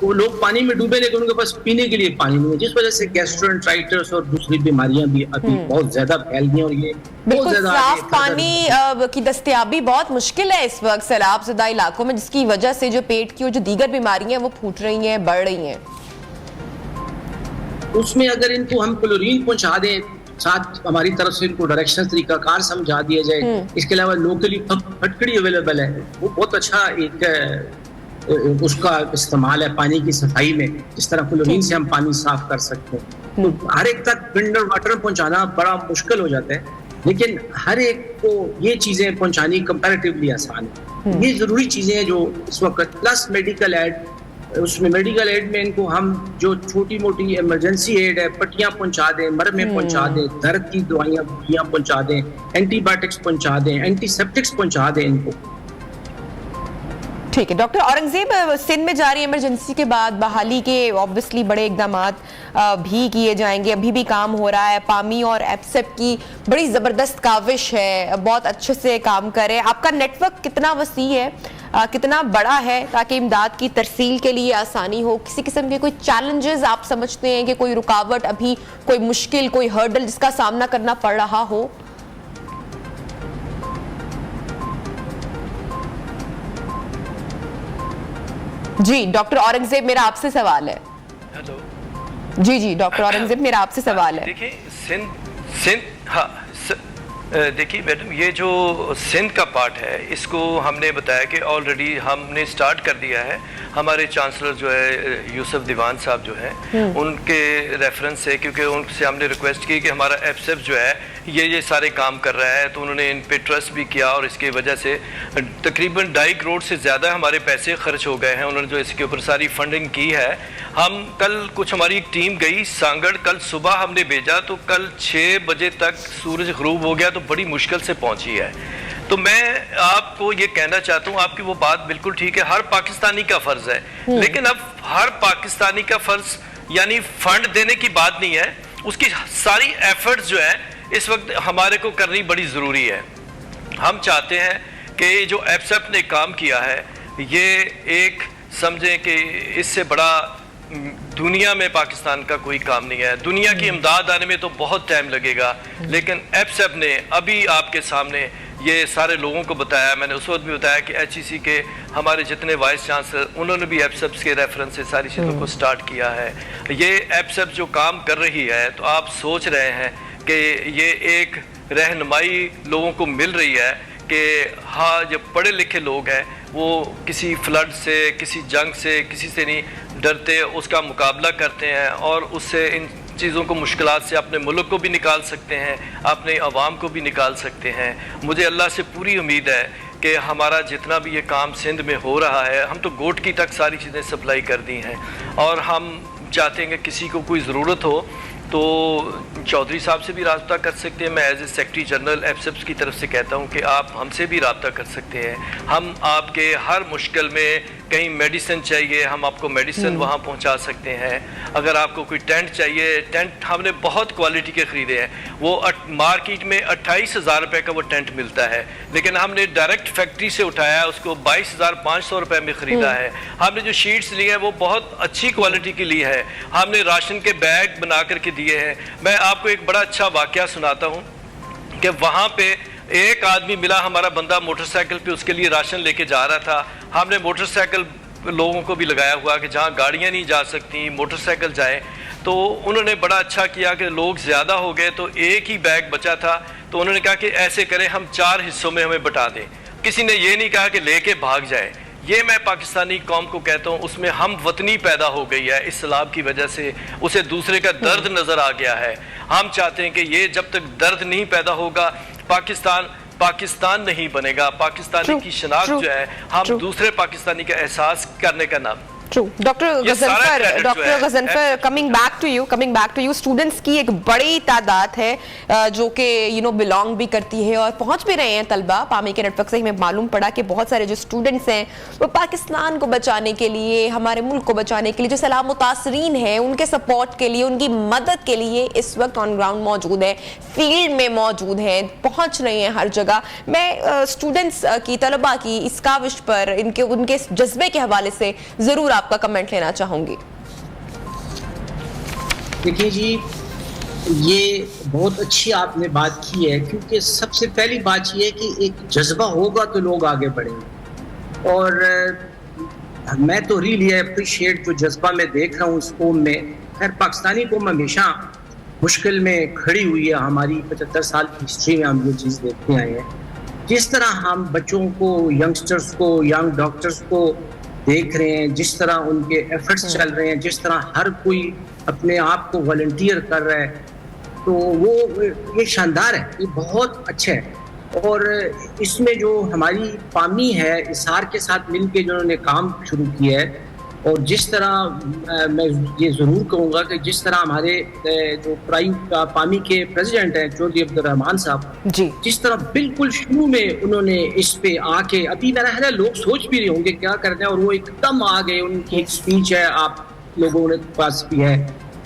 वो लोग पानी में डूबे, लेकिन उनके पास पीने के लिए पानी नहीं है, जिस वजह से गैस्ट्रोएंटेराइटिस और दूसरी बीमारियां भी अभी बहुत ज्यादा फैल गई। और ये बहुत ज्यादा साफ पानी की दस्तयाबी बहुत मुश्किल है इस वक्त सैलाबज़दा इलाकों में, जिसकी वजह से जो पेट की और जो दीगर बीमारियां वो फूट रही हैं, बढ़ रही हैं। उसमें अगर इनको हम क्लोरीन पहुंचा दें, साथ हमारी तरफ से इनको डायरेक्शन तरीकाकार समझा दिया जाए। इसके अलावा लोकली फटकड़ी अवेलेबल है, वो बहुत अच्छा एक उसका इस्तेमाल है पानी की सफाई में, जिस तरह क्लोरीन से हम पानी साफ कर सकते हैं। तो हर एक तक मिनरल वाटर पहुंचाना बड़ा मुश्किल हो जाता है, लेकिन हर एक को ये चीजें पहुंचानी कंपैरेटिवली आसान है। ये जरूरी चीजें हैं जो इस वक्त, प्लस मेडिकल एड, उसमें मेडिकल एड में इनको हम जो छोटी मोटी इमरजेंसी एड है, पट्टियां पहुंचा दें, मरहमें पहुंचा दें, दर्द की दवाइयां पहुंचा दें, एंटीबायोटिक्स पहुंचा दें, एंटीसेप्टिक्स पहुंचा दें इनको। ठीक है डॉक्टर औरंगजेब, सिंध में जारी इमरजेंसी के बाद बहाली के ऑब्वियसली बड़े इकदामात भी किए जाएंगे, अभी भी काम हो रहा है। पामी और एफसेप की बड़ी ज़बरदस्त काविश है, बहुत अच्छे से काम करे। आपका नेटवर्क कितना वसी है, कितना बड़ा है, ताकि इमदाद की तरसील के लिए आसानी हो? किसी किस्म के कोई चैलेंजेस आप समझते हैं कि कोई रुकावट अभी, कोई मुश्किल, कोई हर्डल जिसका सामना करना पड़ रहा हो? जी डॉक्टर औरंगजेब, मेरा आपसे सवाल है। हेलो जी डॉक्टर औरंगजेब, मेरा आपसे सवाल है। देखिए देखिए मैडम, ये जो सिंध का पार्ट है इसको हमने बताया कि ऑलरेडी हमने स्टार्ट कर दिया है। हमारे चांसलर जो है यूसुफ दीवान साहब जो हैं, उनके रेफरेंस से, क्योंकि उनसे हमने रिक्वेस्ट की कि हमारा एफसेप जो है ये सारे काम कर रहा है, तो उन्होंने इन पे ट्रस्ट भी किया और इसकी वजह से तकरीबन 2.5 करोड़ से ज़्यादा हमारे पैसे खर्च हो गए हैं। उन्होंने जो इसके ऊपर सारी फंडिंग की है। हम कल कुछ हमारी एक टीम गई सांगड़, कल सुबह हमने भेजा तो कल 6 बजे तक सूरज ग़रूब हो गया, तो बड़ी मुश्किल से पहुंची है। तो मैं आपको ये कहना चाहता हूँ, आपकी वो बात बिल्कुल ठीक है, हर पाकिस्तानी का फर्ज है, लेकिन अब हर पाकिस्तानी का फर्ज यानी फंड देने की बात नहीं है, उसकी सारी एफर्ट्स जो है इस वक्त हमारे को करनी बड़ी ज़रूरी है। हम चाहते हैं कि जो एफसेप ने काम किया है ये एक समझें कि इससे बड़ा दुनिया में पाकिस्तान का कोई काम नहीं है। दुनिया की इमदाद आने में तो बहुत टाइम लगेगा, लेकिन एफसेप ने अभी आपके सामने ये सारे लोगों को बताया। मैंने उस वक्त भी बताया कि HEC के हमारे जितने वाइस चांसलर, उन्होंने भी एफसेप के रेफरेंस से सारी चीज़ों को स्टार्ट किया है। ये एफसेप जो काम कर रही है, तो आप सोच रहे हैं कि ये एक रहनुमाई लोगों को मिल रही है कि हाँ, जो पढ़े लिखे लोग हैं वो किसी फ्लड से, किसी जंग से, किसी से नहीं डरते, उसका मुकाबला करते हैं और उससे इन चीज़ों को, मुश्किलात से अपने मुल्क को भी निकाल सकते हैं, अपने अवाम को भी निकाल सकते हैं। मुझे अल्लाह से पूरी उम्मीद है कि हमारा जितना भी ये काम सिंध में हो रहा है, हम तो गोटकी तक सारी चीज़ें सप्लाई कर दी हैं और हम चाहते हैं कि किसी को कोई ज़रूरत हो तो चौधरी साहब से भी रब्ता कर सकते हैं। मैं एज ए सेक्रेटरी जनरल एफसेप्स की तरफ से कहता हूं कि आप हमसे भी रब्ता कर सकते हैं। हम आपके हर मुश्किल में, कहीं मेडिसिन चाहिए हम आपको मेडिसिन वहां पहुंचा सकते हैं। अगर आपको कोई टेंट चाहिए, टेंट हमने बहुत क्वालिटी के ख़रीदे हैं। वो मार्केट में 28,000 रुपये का वो टेंट मिलता है, लेकिन हमने डायरेक्ट फैक्ट्री से उठाया, उसको 22,500 रुपये में ख़रीदा है। हमने जो शीट्स लिए हैं वो बहुत अच्छी क्वालिटी की ली है। हमने राशन के बैग बना करके दिए हैं। मैं आपको एक बड़ा अच्छा वाकया सुनाता हूँ कि वहाँ पे एक आदमी मिला, हमारा बंदा मोटरसाइकिल पे उसके लिए राशन लेके जा रहा था। हमने मोटरसाइकिल लोगों को भी लगाया हुआ कि जहाँ गाड़ियाँ नहीं जा सकती मोटरसाइकिल जाए। तो उन्होंने बड़ा अच्छा किया कि लोग ज़्यादा हो गए तो एक ही बैग बचा था, तो उन्होंने कहा कि ऐसे करें हम 4 हिस्सों में हमें बटा दें। किसी ने ये नहीं कहा कि लेके भाग जाए। ये मैं पाकिस्तानी कौम को कहता हूँ, उसमें हम वतनी पैदा हो गई है इस सैलाब की वजह से। उसे दूसरे का दर्द नज़र आ गया है। हम चाहते हैं कि ये जब तक दर्द नहीं पैदा होगा, पाकिस्तान नहीं बनेगा। पाकिस्तानी की शनाख्त जो है, हम दूसरे पाकिस्तानी का एहसास करने का नाम। True. Doctor Ghazanfar, coming back to you, students की एक बड़ी तादाद है जो कि बिलोंग भी करती है और पहुंच भी रहे हैं तलबा। पामी के नेटवर्क से हमें मालूम पड़ा कि बहुत सारे जो स्टूडेंट्स हैं वो पाकिस्तान को बचाने के लिए, हमारे मुल्क को बचाने के लिए, जो सलाम मुतासरीन हैं उनके सपोर्ट के लिए, उनकी मदद के लिए इस वक्त ऑन ग्राउंड मौजूद है, फील्ड में मौजूद हैं, पहुंच रहे हैं हर जगह। मैं स्टूडेंट्स की, तलबा की इस काविश पर, उनके जज्बे के हवाले से जरूर आपका कमेंट लेना चाहूंगी। देखिए जी, ये बहुत अच्छी आपने बात की है, क्योंकि सबसे पहली बात ये है कि एक जज्बा होगा तो लोग आगे बढ़ेंगे। और मैं तो रियली अप्रिशिएट जो जज्बा मैं देख रहा हूँ इस कौम में। खैर, पाकिस्तानी कौम हमेशा मुश्किल में खड़ी हुई है। हमारी 75 साल की हिस्ट्री में हम ये चीज़ देखते आए हैं। जिस तरह हम बच्चों को, यंगस्टर्स को, यंग डॉक्टर्स को देख रहे हैं, जिस तरह उनके एफर्ट्स चल रहे हैं, जिस तरह हर कोई अपने आप को वॉलंटियर कर रहा है, तो वो ये शानदार है, ये बहुत अच्छा है। और इसमें जो हमारी पामी है, इसार के साथ मिलके जिन्होंने काम शुरू किया है, और जिस तरह मैं ये ज़रूर कहूँगा कि जिस तरह हमारे जो पामी के प्रेसिडेंट हैं चौधरी अब्दुर्रहमान साहब जी, जिस तरह बिल्कुल शुरू में उन्होंने इस पे आके, अभी मेरा ख्याल है लोग सोच भी रहे होंगे क्या करना है, और वो एकदम आ गए। उनकी एक स्पीच है, आप लोगों के पास भी है,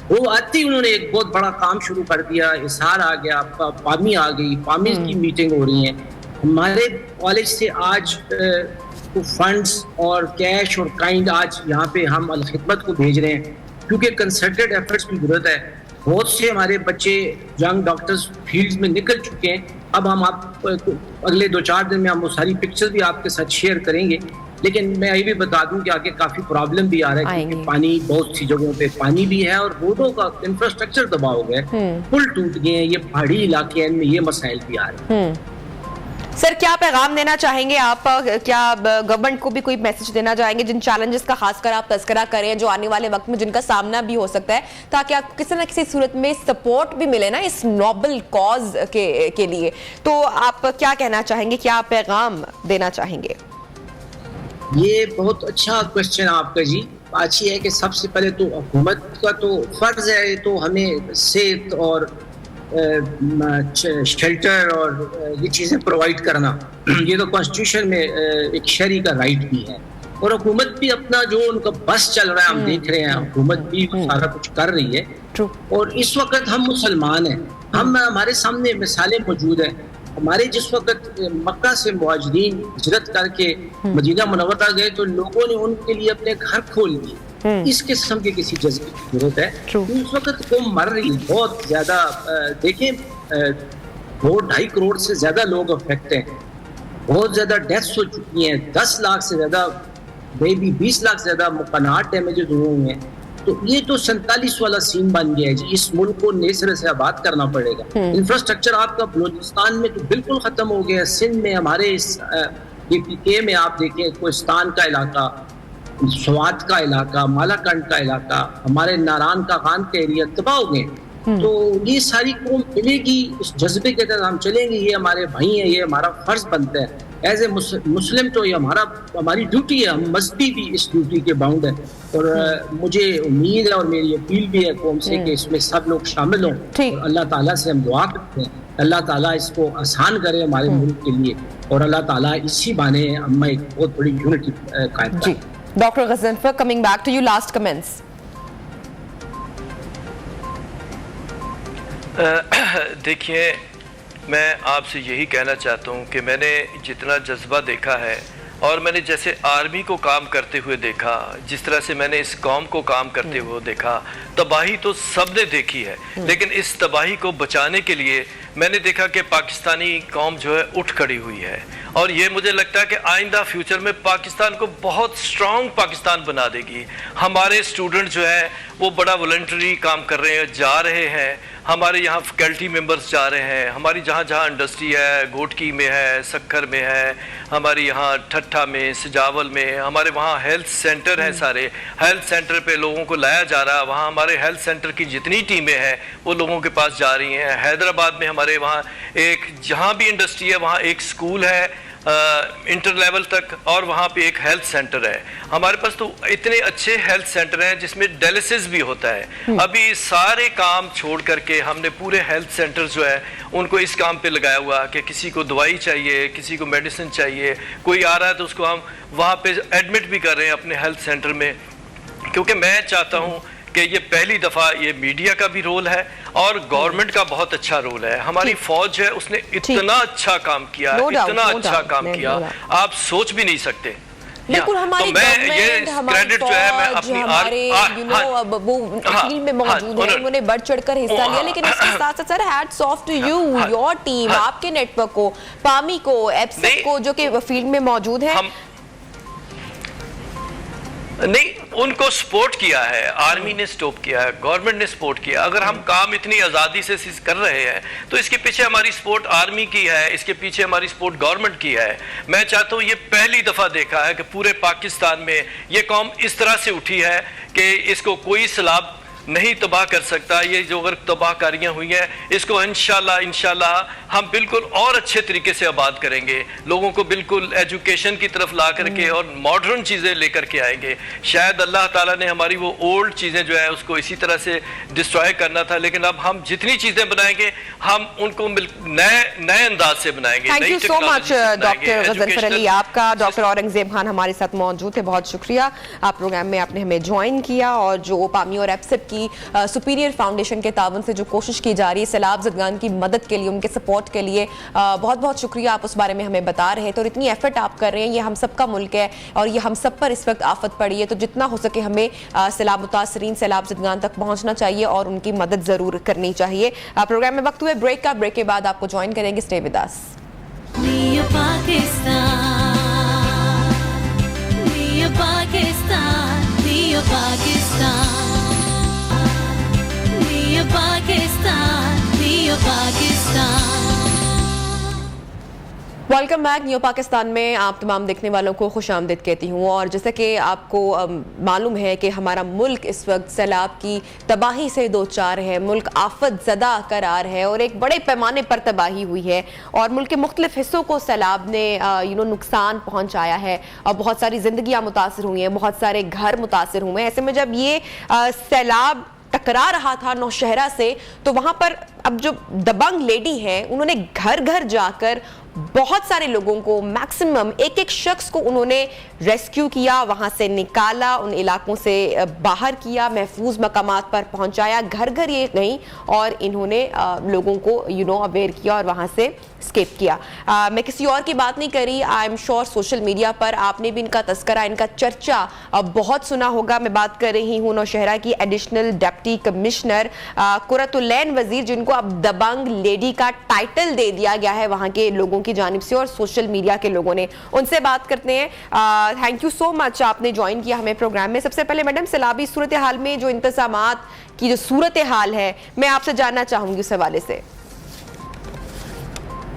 वो आते ही उन्होंने एक बहुत बड़ा काम शुरू कर दिया। इसार आ गया, पामी आ गई, पामी की मीटिंग हो रही है। हमारे कॉलेज से आज तो फंड्स और कैश और काइंड आज यहाँ पे हम अलखिदमत को भेज रहे हैं, क्योंकि कंसर्टेड एफर्ट्स की जरूरत है। बहुत से हमारे बच्चे यंग डॉक्टर्स फील्ड में निकल चुके हैं। अब हम आप अगले 2-4 दिन में हम वो सारी पिक्चर्स भी आपके साथ शेयर करेंगे। लेकिन मैं ये भी बता दूं कि आगे काफी प्रॉब्लम भी आ रहा है, क्योंकि पानी बहुत सी जगहों पे पानी भी है और रोडों का इंफ्रास्ट्रक्चर तबाह हो गया है, पुल टूट गए हैं, ये पहाड़ी इलाके हैं, इनमें ये मसाइल भी आ रहे हैं। सर क्या पैगाम देना चाहेंगे आप, क्या गवर्नमेंट को भी कोई मैसेज देना चाहेंगे जिन चैलेंजेस का खासकर आप तस्करा करें, जो आने वाले वक्त में जिनका सामना भी हो सकता है, ताकि आपको किसी न किसी सूरत में सपोर्ट भी मिले ना इस नोबल कॉज के लिए? तो आप क्या कहना चाहेंगे, क्या पैगाम देना चाहेंगे? ये बहुत अच्छा क्वेश्चन आपका जी। बात ये है कि सबसे पहले तो हुकूमत का तो फर्ज है तो हमें सेहत और शेल्टर और ये चीज़ें प्रोवाइड करना, ये तो कॉन्स्टिट्यूशन में एक शहरी का राइट भी है। और हुकूमत भी अपना जो उनका बस चल रहा है, हम देख रहे हैं, हुकूमत भी सारा कुछ कर रही है। और इस वक्त हम मुसलमान हैं, हमारे सामने मिसालें मौजूद हैं। हमारे जिस वक्त मक्का से मुहाजिरीन हिजरत करके मदीना मुनव्वरा गए तो लोगों ने उनके लिए अपने घर खोल दिए। इस किस्म के किसी जज्बे की जरूरत है। उस वक्त कौम मर रही, बहुत ज्यादा देखें 2-2.5 करोड़ से ज्यादा लोग अफेक्ट हैं, बहुत ज्यादा डेथ्स हो चुकी हैं, 10 लाख से ज्यादा, बेबी 20 लाख से ज्यादा मकानात डैमेजेस हुए हैं। तो ये तो 47 वाला सीन बन गया है जी। इस मुल्क को नए सिरे से आबाद करना पड़ेगा। इंफ्रास्ट्रक्चर आपका बलूचिस्तान में तो बिल्कुल खत्म हो गया, सिंध में, हमारे इस DPK में आप देखें, कोहिस्तान का इलाका, स्वात का इलाका, मालाकंड का इलाका, हमारे नारायण का खान का एरिया तबाह हो गए। तो ये सारी कौम मिलेगी, इस जज्बे के तहत हम चलेंगे, ये हमारे भाई हैं, ये हमारा फर्ज बनता है एज ए मुस्लिम। तो ये हमारी ड्यूटी है, हम मजहबी भी इस ड्यूटी के बाउंड है। और मुझे उम्मीद है और मेरी अपील भी है कौम से कि इसमें सब लोग शामिल हों। और अल्लाह ताला से हम दुआ करते हैं, अल्लाह ताला इसको आसान करे हमारे मुल्क के लिए, और अल्लाह ताला इसी बहाने हम एक बहुत बड़ी यूनिटी कायम करें। Doctor Ghazanfar, coming back to you, last comments. देखिए, मैं आपसे यही कहना चाहता हूँ कि मैंने जितना जज्बा देखा है और मैंने जैसे आर्मी को काम करते हुए देखा, जिस तरह से मैंने इस कौम को काम करते हुए देखा, तबाही तो सबने देखी है, लेकिन इस तबाही को बचाने के लिए मैंने देखा कि पाकिस्तानी कौम जो है उठ खड़ी हुई है। और ये मुझे लगता है कि आइंदा फ्यूचर में पाकिस्तान को बहुत स्ट्रॉन्ग पाकिस्तान बना देगी। हमारे स्टूडेंट जो है वो बड़ा वॉलंटरी काम कर रहे हैं, जा रहे हैं, हमारे यहाँ फैकल्टी मेंबर्स जा रहे हैं, हमारी जहाँ जहाँ इंडस्ट्री है, घोटकी में है, सक्खर में है, हमारी यहाँ ठट्ठा में, सजावल में, हमारे वहाँ हेल्थ सेंटर हैं, सारे हेल्थ सेंटर पे लोगों को लाया जा रहा है। वहाँ हमारे हेल्थ सेंटर की जितनी टीमें हैं वो लोगों के पास जा रही हैं। हैदराबाद में हमारे वहाँ एक, जहाँ भी इंडस्ट्री है वहाँ एक स्कूल है इंटर लेवल तक, और वहाँ पे एक हेल्थ सेंटर है। हमारे पास तो इतने अच्छे हेल्थ सेंटर हैं जिसमें डायलिसिस भी होता है। अभी सारे काम छोड़ करके हमने पूरे हेल्थ सेंटर जो है उनको इस काम पे लगाया हुआ कि किसी को दवाई चाहिए, किसी को मेडिसिन चाहिए, कोई आ रहा है तो उसको हम वहाँ पे एडमिट भी कर रहे हैं अपने हेल्थ सेंटर में। क्योंकि मैं चाहता हूँ कि ये पहली दफ़ा ये मीडिया का भी रोल है और गवर्नमेंट का बहुत अच्छा रोल है। हमारी फौज है, उसने इतना अच्छा काम किया, इतना अच्छा काम किया, आप सोच भी नहीं सकते। बिल्कुल, हमारी तो मैं ये क्रेडिट जो है मैं अपनी वो फील्ड में मौजूद है, उन्होंने बढ़ चढ़कर हिस्सा लिया। लेकिन इसके साथ साथ sir, hats off to you, your team, आपके नेटवर्क को, पामी को, एप्सेक को, जो कि फील्ड में मौजूद है। नहीं, उनको सपोर्ट किया है, आर्मी ने स्टॉप किया है, गवर्नमेंट ने सपोर्ट किया। अगर हम काम इतनी आज़ादी से कर रहे हैं तो इसके पीछे हमारी सपोर्ट आर्मी की है, इसके पीछे हमारी सपोर्ट गवर्नमेंट की है। मैं चाहता हूँ, ये पहली दफ़ा देखा है कि पूरे पाकिस्तान में ये कौम इस तरह से उठी है कि इसको कोई सलाब नहीं तबाह कर सकता। ये जो अगर तबाहकारियाँ हुई हैं इसको इंशाल्लाह हम बिल्कुल और अच्छे तरीके से आबाद करेंगे, लोगों को बिल्कुल एजुकेशन की तरफ ला करके और मॉडर्न चीज़ें लेकर के आएंगे। शायद अल्लाह ताला ने हमारी वो ओल्ड चीज़ें जो है उसको इसी तरह से डिस्ट्रॉय करना था, लेकिन अब हम जितनी चीज़ें बनाएंगे हम उनको नए अंदाज से बनाएंगे। Thank you so much doctor Ghazanfar Ali. आपका डॉक्टर औरंगजेब खान हमारे साथ मौजूद थे, बहुत शुक्रिया। आप प्रोग्राम में आपने हमें ज्वाइन किया और जो पामी और एप्सिप की सुपीरियर फाउंडेशन के तावन से जो कोशिश की जा रही है सैलाब ज़दगान की मदद के लिए, उनके सपोर्ट के लिए बहुत बहुत शुक्रिया। आप उस बारे में हमें बता रहे हैं तो इतनी एफर्ट आप कर रहे हैं। ये हम सब का मुल्क है और ये हम सब पर इस वक्त आफत पड़ी है, तो जितना हो सके हमें सैलाब मुतासरीन सैलाब ज़दगान तक पहुंचना चाहिए और उनकी मदद ज़रूर करनी चाहिए। प्रोग्राम में वक्त हुए ब्रेक का, ब्रेक के बाद आपको ज्वाइन करेंगे। Stay with us. Welcome back. New Pakistan में आप तमाम देखने वालों को खुशामदीद कहती हूँ। और जैसा कि आपको मालूम है कि हमारा मुल्क इस वक्त सैलाब की तबाही से दो चार है, मुल्क आफत ज़दा करार है और एक बड़े पैमाने पर तबाही हुई है और मुल्क के मुख्तलिफ हिस्सों को सैलाब ने नुकसान पहुँचाया है और बहुत सारी ज़िंदगियाँ मुतासर हुई हैं, बहुत सारे घर मुतासर हुए हैं। ऐसे में जब ये सैलाब टकरा रहा था नौशहरा से, तो वहाँ पर अब जो दबंग लेडी हैं उन्होंने घर घर जाकर बहुत सारे लोगों को, मैक्सिमम एक एक शख्स को उन्होंने रेस्क्यू किया, वहाँ से निकाला, उन इलाकों से बाहर किया, महफूज मकामात पर पहुँचाया। घर घर ये नहीं और इन्होंने लोगों को अवेयर किया और वहाँ से स्केप किया। मैं किसी और की बात नहीं करी। आई एम श्योर सोशल मीडिया पर आपने भी इनका तस्करा, इनका चर्चा बहुत सुना होगा। मैं बात कर रही हूँ नौशहरा की एडिशनल डिप्टी कमिश्नर कुरतुलैन वजीर, जिनको अब दबंग लेडी का टाइटल दे दिया गया है वहाँ के लोगों की जानिब से और सोशल मीडिया के लोगों ने। उनसे बात करते हैं। थैंक यू सो मच, आपने ज्वाइन किया हमें प्रोग्राम में। सबसे पहले मैडम, सैलाबी सूरत हाल में जो इंतजामात की जो सूरत हाल है, मैं आपसे जानना चाहूंगी उस हवाले से।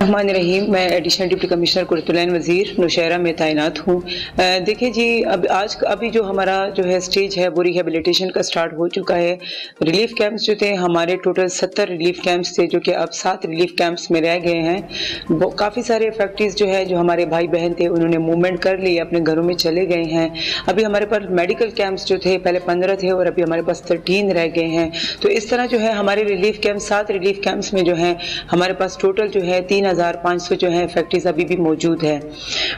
रहमान रहीम, मैं एडिशनल डिप्टी कमिश्नर कुरतुलैन वज़ीर नौशहरा में तैनात हूँ। देखिए जी, अभी जो हमारा जो है स्टेज है वो रिहेबिलिटेशन का स्टार्ट हो चुका है। रिलीफ कैंप्स जो थे हमारे टोटल 70 रिलीफ कैंप्स थे, जो कि अब 7 रिलीफ कैंप्स में रह गए हैं। काफ़ी सारे फैक्ट्रीज जो है, जो हमारे भाई बहन थे उन्होंने मूवमेंट कर ली, अपने घरों में चले गए हैं। अभी हमारे पास मेडिकल कैंप्स जो थे पहले 15 थे और अभी हमारे पास 13 रह गए हैं। तो इस तरह जो है हमारे रिलीफ कैंप 7 रिलीफ कैंप्स में जो है हमारे पास टोटल जो है 3500 जो है फैक्ट्रीज अभी भी मौजूद है।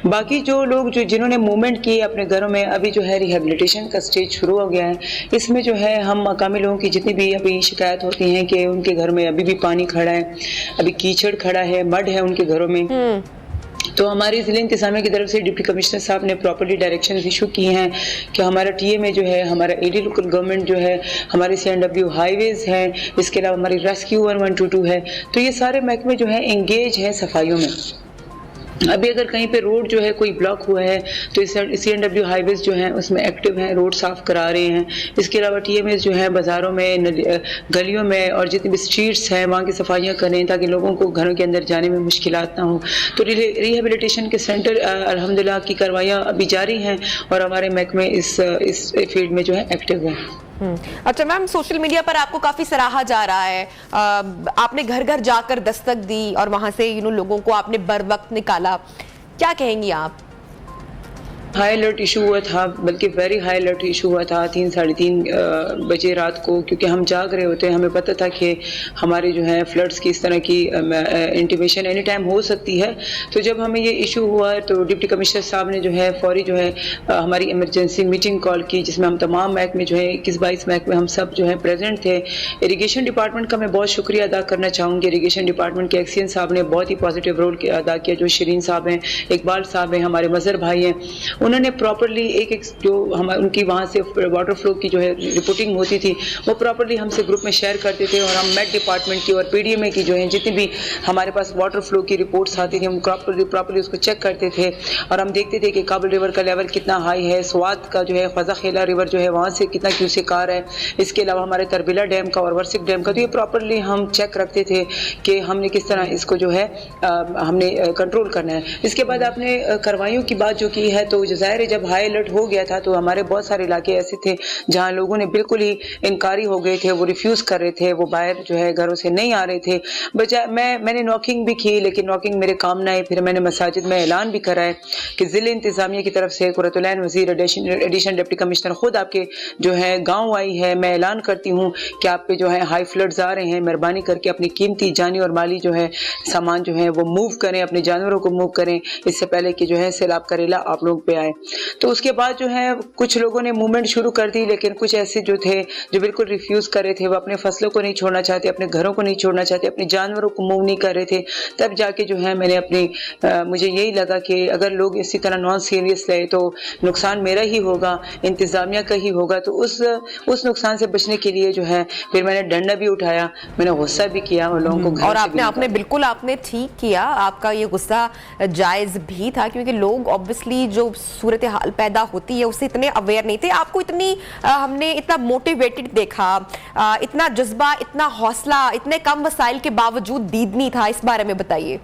बाकी जो लोग जिन्होंने मूवमेंट की अपने घरों में, अभी जो है रिहेबिलिटेशन का स्टेज शुरू हो गया है। इसमें जो है हम मकामी लोगों की जितनी भी अभी शिकायत होती हैं कि उनके घर में अभी भी पानी खड़ा है, अभी कीचड़ खड़ा है, मड है उनके घरों में, तो हमारी जिले इंतजामिया की तरफ से डिप्टी कमिश्नर साहब ने प्रॉपर्ली डायरेक्शन इशू किए हैं कि हमारा टीए में जो है, हमारा एडी लोकल गवर्नमेंट जो है, हमारे CNW हाईवेज हैं, इसके अलावा हमारी रेस्क्यू 1122 है, तो ये सारे महकमे जो है एंगेज हैं सफाइयों में। अभी अगर कहीं पे रोड जो है कोई ब्लॉक हुआ है तो CNW हाईवेज जो हैं उसमें एक्टिव हैं, रोड साफ करा रहे हैं। इसके अलावा TMS जो है बाज़ारों में, गलियों में और जितनी भी स्ट्रीट्स हैं वहाँ की सफाइयाँ करें ताकि लोगों को घरों के अंदर जाने में मुश्किलात ना हो। तो रिहेबिलिटेशन के सेंटर अल्हम्दुलिल्लाह की कार्रवाइयाँ अभी जारी हैं और हमारे महकमे इस फील्ड में जो है एक्टिव हैं। अच्छा मैम, सोशल मीडिया पर आपको काफी सराहा जा रहा है, आपने घर घर जाकर दस्तक दी और वहां से लोगों को आपने बर वक्त निकाला, क्या कहेंगी आप? हाई अलर्ट इशू हुआ था, बल्कि वेरी हाई अलर्ट इशू हुआ था 3 साढ़े 3 बजे रात को, क्योंकि हम जाग रहे होते हैं। हमें पता था कि हमारे जो है फ्लड्स की इस तरह की इंटीमेशन एनी टाइम हो सकती है। तो जब हमें ये इशू हुआ तो डिप्टी कमिश्नर साहब ने जो है फौरी जो है हमारी इमरजेंसी मीटिंग कॉल की, जिसमें हम तमाम महकमे जो है 21-22 महकमे हम सब जो है प्रेजेंट थे। इरीगेशन डिपार्टमेंट का मैं बहुत शुक्रिया अदा करना चाहूँगी। इरीगेशन डिपार्टमेंट के एक्सीएन साहब ने बहुत ही पॉजिटिव रोल अदा किया, जो शरीन साहब हैं, इकबाल साहब हैं, हमारे मजहर भाई हैं, उन्होंने प्रॉपर्ली एक जो उनकी वहाँ से वाटर फ्लो की जो है रिपोर्टिंग होती थी वो प्रॉपर्ली हमसे ग्रुप में शेयर करते थे और हम मेट डिपार्टमेंट की और PDMA की जो है जितनी भी हमारे पास वाटर फ्लो की रिपोर्ट्स आती थी हम प्रॉपर्ली उसको चेक करते थे और हम देखते थे कि काबुल रिवर का लेवल कितना हाई है, स्वात का जो है ख्वाजा खेला रिवर जो है वहाँ से कितना क्यूसेक आ रहा है, इसके अलावा हमारे तरबिला डैम का और वर्सिक डैम का, तो ये प्रॉपर्ली हम चेक रखते थे कि हमने किस तरह इसको जो है हमने कंट्रोल करना है। इसके बाद आपने कार्रवाइयों की बात जो की है, तो जो ज़ाहिर है जब हाई अलर्ट हो गया था तो हमारे बहुत सारे इलाके ऐसे थे जहाँ लोगों ने बिल्कुल ही इनकारी हो गए थे, वो रिफ्यूज़ कर रहे थे, वो बाहर जो है घरों से नहीं आ रहे थे। बजाय मैंने नॉकिंग भी की, लेकिन नॉकिंग मेरे काम ना आई। फिर मैंने मसाजिद में ऐलान भी करा है कि ज़िले इंतज़ामिया की तरफ से कुर्रतुल-ऐन वज़ीर एडिशनल डिप्टी कमिश्नर खुद आपके जो है गाँव आई है। मैं ऐलान करती हूँ कि आप पे जो है हाई फ्लड्स आ रहे हैं, मेहरबानी करके अपनी कीमती जानी और माली जो है सामान जो है वो मूव करें, अपने जानवरों को मूव करें इससे पहले कि जो है सैलाब का रेला आप लोग पे आए। तो उसके बाद जो है कुछ लोगों ने मूवमेंट शुरू कर दी, लेकिन कुछ ऐसे जो थे जो बिल्कुल रिफ्यूज़ कर रहे थे, वो अपने फसलों को नहीं छोड़ना चाहते, अपने घरों को नहीं छोड़ना चाहते, अपने जानवरों को मूव नहीं कर रहे थे। तब जाके जो है मैंने मुझे यही लगा कि अगर लोग इसी तरह नॉन सीरियस रहे तो नुकसान मेरा ही होगा, इंतज़ामिया का ही होगा। तो उस नुकसान से बचने के लिए जो है फिर मैंने डंडा भी उठाया, मैंने गुस्सा भी किया और लोगों को और आपने ठीक किया। आपका ये गुस्सा जायज भी था क्योंकि लोग ऑब्वियसली जो सूरत हाल पैदा होती है उससे इतने अवेयर नहीं थे। आपको हमने इतना मोटिवेटेड देखा, इतना जज्बा, इतना हौसला, इतने कम वसाइल के बावजूद दीद नहीं था। इस बारे में बताइए।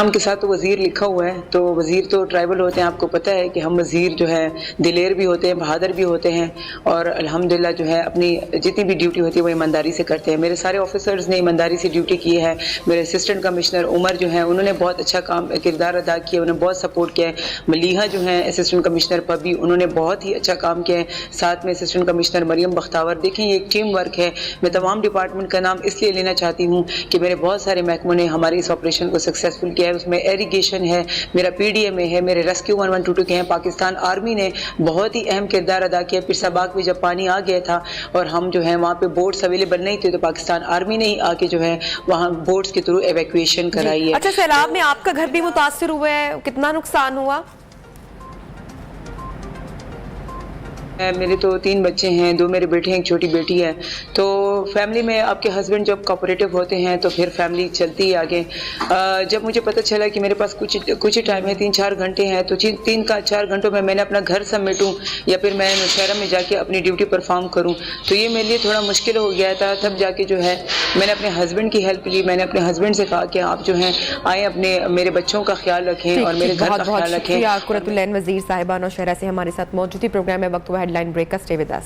उनके साथ तो वज़ीर लिखा हुआ है, तो वज़ीर तो ट्राइबल होते हैं, आपको पता है कि हम वज़ीर जो है दिलेर भी होते हैं, बहादुर भी होते हैं और अल्हम्दुलिल्लाह जो है अपनी जितनी भी ड्यूटी होती है वो ईमानदारी से करते हैं। मेरे सारे ऑफिसर्स ने ईमानदारी से ड्यूटी की है। मेरे असिस्टेंट कमिश्नर उमर जो है उन्होंने बहुत अच्छा किरदार अदा किया, उन्होंने बहुत सपोर्ट किया है। मलीहा जो है असिस्टेंट कमिश्नर पबी, उन्होंने बहुत ही अच्छा काम किया है। साथ में असिस्टेंट कमिश्नर मरियम बख्तावर। देखें ये एक टीम वर्क है। मैं तमाम डिपार्टमेंट का नाम इसलिए लेना चाहती हूँ कि मेरे बहुत सारे महकमों ने हमारे इस ऑपरेशन को सक्सेसफुल किया है। उसमें एरिगेशन है, मेरा PDMA है, मेरे रेस्क्यू 1122 के हैं। पाकिस्तान आर्मी ने बहुत ही अहम किरदार अदा किया। पिरसाबाग में जब पानी आ गया था और हम जो है वहाँ पे बोट्स अवेलेबल नहीं थे तो पाकिस्तान आर्मी ने ही आके जो है वहाँ बोट्स के थ्रू एवैक्यूएशन कराई है। अच्छा, सैलाब में आपका घर भी मुतासिर हुआ है, कितना नुकसान हुआ? मेरे तो 3 बच्चे हैं, 2 मेरे बेटे हैं, एक छोटी बेटी है। तो फैमिली में आपके हस्बैंड जब कोऑपरेटिव होते हैं तो फिर फैमिली चलती है आगे। जब मुझे पता चला कि मेरे पास कुछ ही टाइम है, 3-4 घंटे हैं, तो 3-4 घंटों में मैंने अपना घर समेटूं या फिर मैं नौशहरा में जाके अपनी ड्यूटी परफॉर्म करूं, तो ये मेरे लिए थोड़ा मुश्किल हो गया था। तब जाके जो है मैंने अपने हस्बैंड की हेल्प ली। मैंने अपने हस्बैंड से कहा कि आप जो हैं आए, अपने मेरे बच्चों का ख्याल रखें और मेरे घर का ख्याल रखें। कुर्रतुल-ऐन वज़ीर साहिबा नौशहरा से हमारे साथ मौजूद थी। प्रोग्राम में वक्त हुआ हेडलाइन ब्रेक का। Stay with us.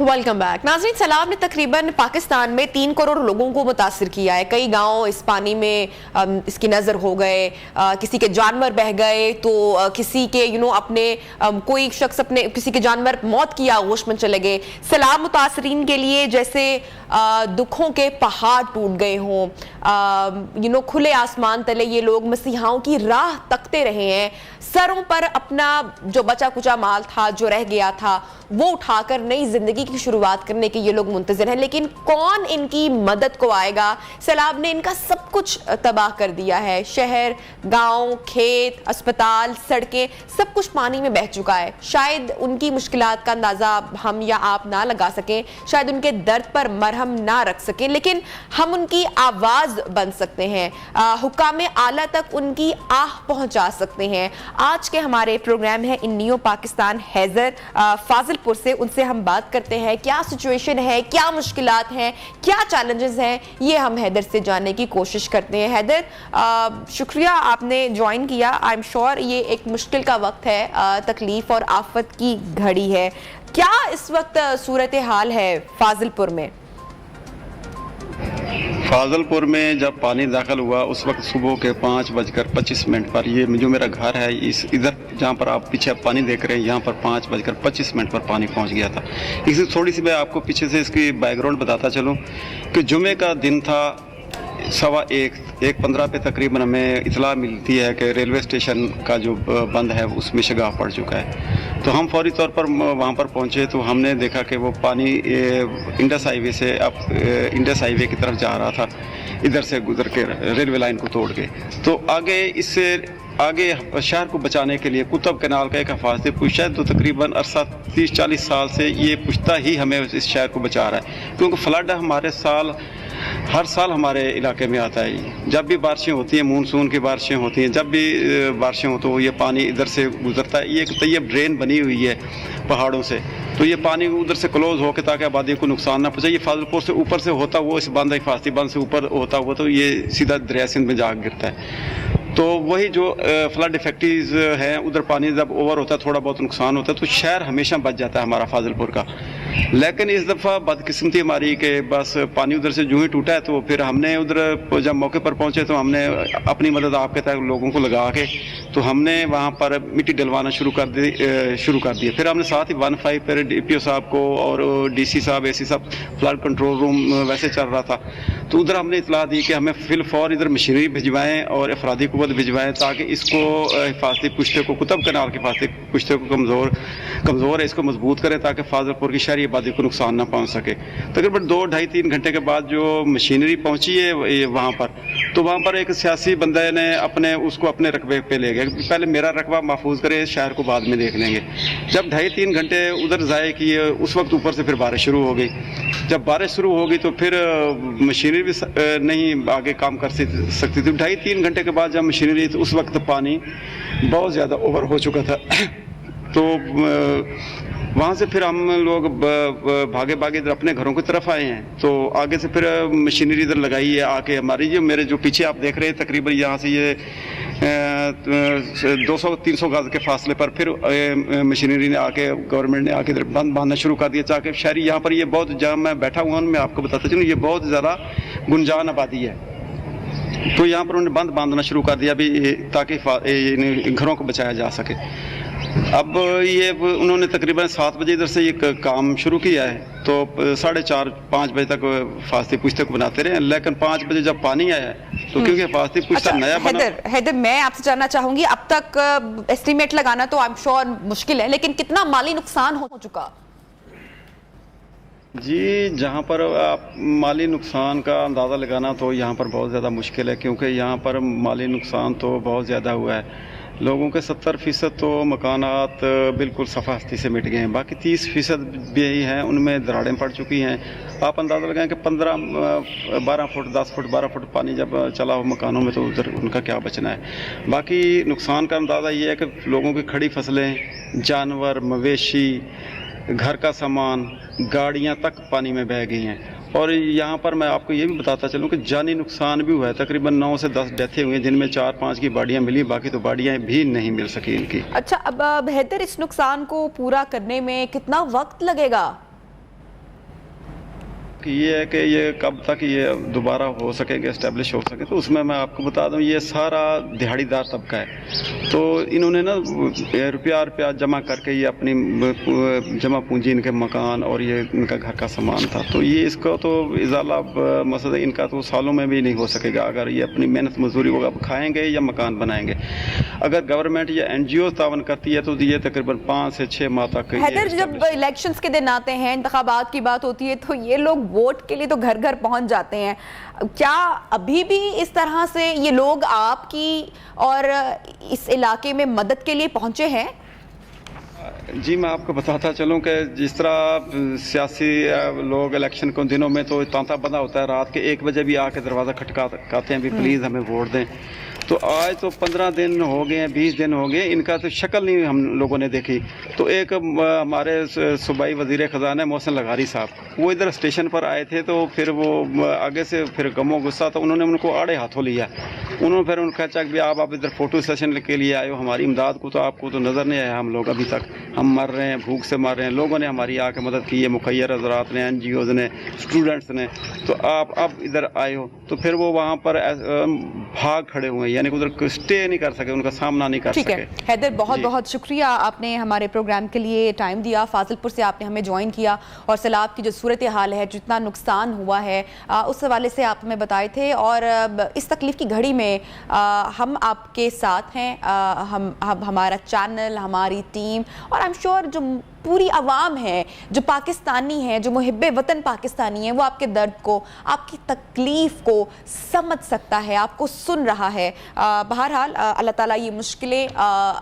Welcome back. नाज़रीन, सैलाब ने तकरीबन पाकिस्तान में 3 करोड़ लोगों को मुतासिर किया है। कई गांव इस पानी में इसकी नज़र हो गए, किसी के जानवर बह गए, तो किसी के अपने कोई शख्स अपने किसी के जानवर मौत की आगोश में चले गए। सैलाब मुतासरीन के लिए जैसे दुखों के पहाड़ टूट गए हों। खुले आसमान तले ये लोग मसीहाओं की राह तकते रहे हैं। सरों पर अपना जो बचा कुचा माल था, जो रह गया था, वो उठाकर नई जिंदगी की शुरुआत करने के ये लोग मुंतज़िर हैं। लेकिन कौन इनकी मदद को आएगा? सैलाब ने इनका सब कुछ तबाह कर दिया है। शहर, गांव, खेत, अस्पताल, सड़कें, सब कुछ पानी में बह चुका है। शायद उनकी मुश्किलात का अंदाजा हम या आप ना लगा सकें, शायद उनके दर्द पर मरहम ना रख सकें, लेकिन हम उनकी आवाज बन सकते हैं, हुक्काम आला तक उनकी आह पहुंचा सकते हैं। आज के हमारे प्रोग्राम है इन नियो पाकिस्तान हैदर फाजिलपुर से। उनसे हम बात करते हैं क्या सिचुएशन है, क्या मुश्किलात हैं, क्या चैलेंजेस हैं, ये हम हैदर से जानने की कोशिश करते हैं। हैदर, शुक्रिया आपने ज्वाइन किया। आई एम श्योर ये एक मुश्किल का वक्त है, तकलीफ और आफत की घड़ी है। क्या इस वक्त सूरत हाल है फाजिलपुर में? फाजिलपुर में जब पानी दाखिल हुआ उस वक्त सुबह के 5:25 पर, ये जो मेरा घर है इधर जहाँ पर आप पीछे पानी देख रहे हैं, यहाँ पर 5:25 पर पानी पहुँच गया था। इससे थोड़ी सी मैं आपको पीछे से इसकी बैकग्राउंड बताता चलूँ कि जुमे का दिन था, 1:15 पे तकरीबन हमें इतला मिलती है कि रेलवे स्टेशन का जो बंद है उसमें शगाफ पड़ चुका है। तो हम फौरी तौर पर वहाँ पर पहुँचे तो हमने देखा कि वो पानी इंडस हाईवे से इंडस हाईवे की तरफ जा रहा था, इधर से गुजर के रेलवे लाइन को तोड़ के। तो इससे आगे शहर को बचाने के लिए कुतुब कैनाल का एक हिफाजती पुश है, तो तकरीबन 30-40 साल से ये पुश्ता ही हमें इस शहर को बचा रहा है, क्योंकि फ्लड हमारे साल हर साल हमारे इलाके में आता है ये। जब भी बारिशें होती हैं, मानसून की बारिशें होती हैं, जब भी बारिशें हो तो ये पानी इधर से गुजरता है। ये एक तैयब ड्रेन बनी हुई है पहाड़ों से, तो ये पानी उधर से क्लोज होकर ताकि आबादी को नुकसान ना पहुंचे। ये फाजिलपुर से ऊपर से होता हुआ इस बंद हिफाजती बंद से ऊपर होता हुआ तो ये सीधा दरिया सिंध में जा गिरता है। तो वही जो फ्लड इफेक्टिव हैं, उधर पानी जब ओवर होता है, थोड़ा बहुत नुकसान होता है, तो शहर हमेशा बच जाता है हमारा फाजिलपुर का। लेकिन इस दफ़ा बदकिस्मती हमारी कि बस पानी उधर से जो ही टूटा है, तो फिर हमने उधर जब मौके पर पहुंचे तो हमने अपनी मदद आपके तक लोगों को लगा के तो हमने वहाँ पर मिट्टी डलवाना शुरू कर दिया। फिर हमने साथ ही 15 पर DPO साहब को और DC साहब, AC साहब, फ्लड कंट्रोल रूम वैसे चल रहा था, तो उधर हमने इतला दी कि हमें फिल फौर इधर मशीनरी भिजवाएँ और अफरादी कुव्वत भिजवाएँ ताकि इसको हिफाजती पुश्ते को, कुतुब कनाल की हिफाजती पुश्ते को कमज़ोर है, इसको मजबूत करें ताकि फाजिलपुर की शहरी आबादी को नुकसान ना पहुँच सके। तकरीबन 2, 2.5, 3 घंटे के बाद जो मशीनरी पहुँची है वहाँ पर, तो वहाँ पर एक सियासी बंदे ने उसको अपने रकबे पे ले गया। पहले मेरा रकबा महफूज करे, शहर को बाद में देख लेंगे। जब 2.5-3 घंटे उधर ज़ाय किए, उस वक्त ऊपर से फिर बारिश शुरू हो गई। जब बारिश शुरू हो गई तो फिर मशीनरी भी नहीं आगे काम कर सकती थी। 2.5-3 घंटे के बाद जब मशीनरी, तो उस वक्त पानी बहुत ज़्यादा ओवर हो चुका था। तो वहाँ से फिर हम लोग भागे इधर अपने घरों की तरफ आए हैं। तो आगे से फिर मशीनरी इधर लगाई है आके हमारी, जो मेरे जो पीछे आप देख रहे हैं, तकरीबन यहाँ से ये 200-300 गज के फासले पर फिर मशीनरी ने आके, गवर्नमेंट ने आके इधर बंद बांधना शुरू कर दिया ताकि शहरी यहाँ पर, ये बहुत जहाँ मैं बैठा हुआ हूँ, मैं आपको बताता चलूँ, ये बहुत ज़्यादा गुंजान आबादी है। तो यहाँ पर उन्होंने बंद बांधना शुरू कर दिया अभी ताकि घरों को बचाया जा सके। अब ये उन्होंने तकरीबन 7 बजे इधर से ये काम शुरू किया है, तो 4:30-5 बजे तक हिफाजती पुश्ते को बनाते रहे। लेकिन 5 बजे जब पानी आया तो क्योंकि हिफाजती पुश्ता नया बना। हैदर, मैं आपसे जानना चाहूंगी, अब तक एस्टीमेट लगाना तो आई एम श्योर मुश्किल है, लेकिन कितना माली नुकसान हो चुका? जी, जहाँ पर आप माली नुकसान का अंदाज़ा लगाना तो यहाँ पर बहुत ज़्यादा मुश्किल है, क्योंकि यहाँ पर माली नुकसान तो बहुत ज़्यादा हुआ है। लोगों के 70% तो मकानात बिल्कुल सफ़ाहस्ती से मिट गए हैं, बाकी 30% भी हैं उनमें दरारें पड़ चुकी हैं। आप अंदाज़ा लगाएं कि 12 फुट 10 फुट 12 फुट पानी जब चला हो मकानों में, तो उधर उनका क्या बचना है। बाकी नुकसान का अंदाज़ा ये है कि लोगों की खड़ी फसलें, जानवर, मवेशी, घर का सामान, गाड़ियाँ तक पानी में बह गई हैं। और यहाँ पर मैं आपको ये भी बताता चलूँ कि जानी नुकसान भी हुआ है। तकरीबन 9 से 10 डेथें हुई हैं, जिनमें 4-5 की बॉडियाँ मिली, बाकी तो बॉडियाँ भी नहीं मिल सकी इनकी। अच्छा, अब बेहतर इस नुकसान को पूरा करने में कितना वक्त लगेगा? ये है कि ये कब तक ये दोबारा हो सकेंगे, एस्टेब्लिश हो सके, तो उसमें मैं आपको बता दूं, ये सारा दिहाड़ीदार तबका है। तो इन्होंने ना रुपया जमा करके ये अपनी जमा पूंजी, इनके मकान और ये इनका घर का सामान था, तो ये इसको तो इजाला मसला इनका तो सालों में भी नहीं हो सकेगा अगर ये अपनी मेहनत मजदूरी को अब खाएंगे या मकान बनाएंगे। अगर गवर्नमेंट या NGO तावन करती है तो ये तकरीबन 5 से 6 माह तक। हैदर, जब इलेक्शंस के दिन आते हैं, इंतखाबात की बात होती है, तो ये लोग वोट के लिए तो घर घर पहुंच जाते हैं। क्या अभी भी इस तरह से ये लोग आपकी और इस इलाके में मदद के लिए पहुंचे हैं? जी, मैं आपको बताता चलूं कि जिस तरह सियासी लोग इलेक्शन के दिनों में तो तांता बंधा होता है, रात के 1 बजे भी आके दरवाज़ा खटकाते हैं भी प्लीज़ हमें वोट दें। तो आज तो 15 दिन हो गए हैं, 20 दिन हो गए, इनका तो शक्ल नहीं हम लोगों ने देखी। तो एक हमारे सूबाई वज़ीर ख़ज़ाना मोहसिन लगारी साहब, वो इधर स्टेशन पर आए थे, तो फिर वो आगे से फिर गमो गुस्सा, तो उन्होंने उनको आड़े हाथों लिया। उन्होंने फिर उनका कहा कि आप इधर फ़ोटो सेशन के लिए आए हो, हमारी इमदाद को तो आपको तो नज़र नहीं आया। हम लोग अभी तक हम मर रहे हैं, भूख से मर रहे हैं, लोगों ने हमारी आके मदद की है, मुखैर हज़रात ने, NGOs ने, स्टूडेंट्स ने, तो आप अब इधर आए हो। तो फिर वो वहाँ पर भाग खड़े हुए, यानी उधर स्टे नहीं कर सके, उनका सामना नहीं कर सके। ठीक है हैदर, बहुत बहुत शुक्रिया, आपने हमारे प्रोग्राम के लिए टाइम दिया। फाजिलपुर से आपने हमें ज्वाइन किया और सैलाब की जो सूरत हाल है, जितना नुकसान हुआ है, उस हवाले से आप हमें बताए थे। और इस तकलीफ की घड़ी में हम आपके साथ हैं, हम हमारा चैनल, हमारी टीम और आई एम श्योर जो पूरी आवाम है, जो पाकिस्तानी है, जो मुहिब्बे वतन पाकिस्तानी है, वो आपके दर्द को, आपकी तकलीफ को समझ सकता है, आपको सुन रहा है। बहरहाल अल्लाह ताला ये मुश्किलें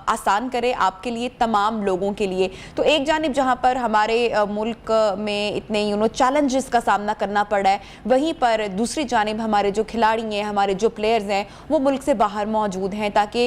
आसान करे आपके लिए, तमाम लोगों के लिए। तो एक जानिब जहाँ पर हमारे मुल्क में इतने चैलेंजेस का सामना करना पड़ा है, वहीं पर दूसरी जानिब हमारे जो खिलाड़ी हैं, हमारे जो प्लेयर्स हैं, वो मुल्क से बाहर मौजूद हैं ताकि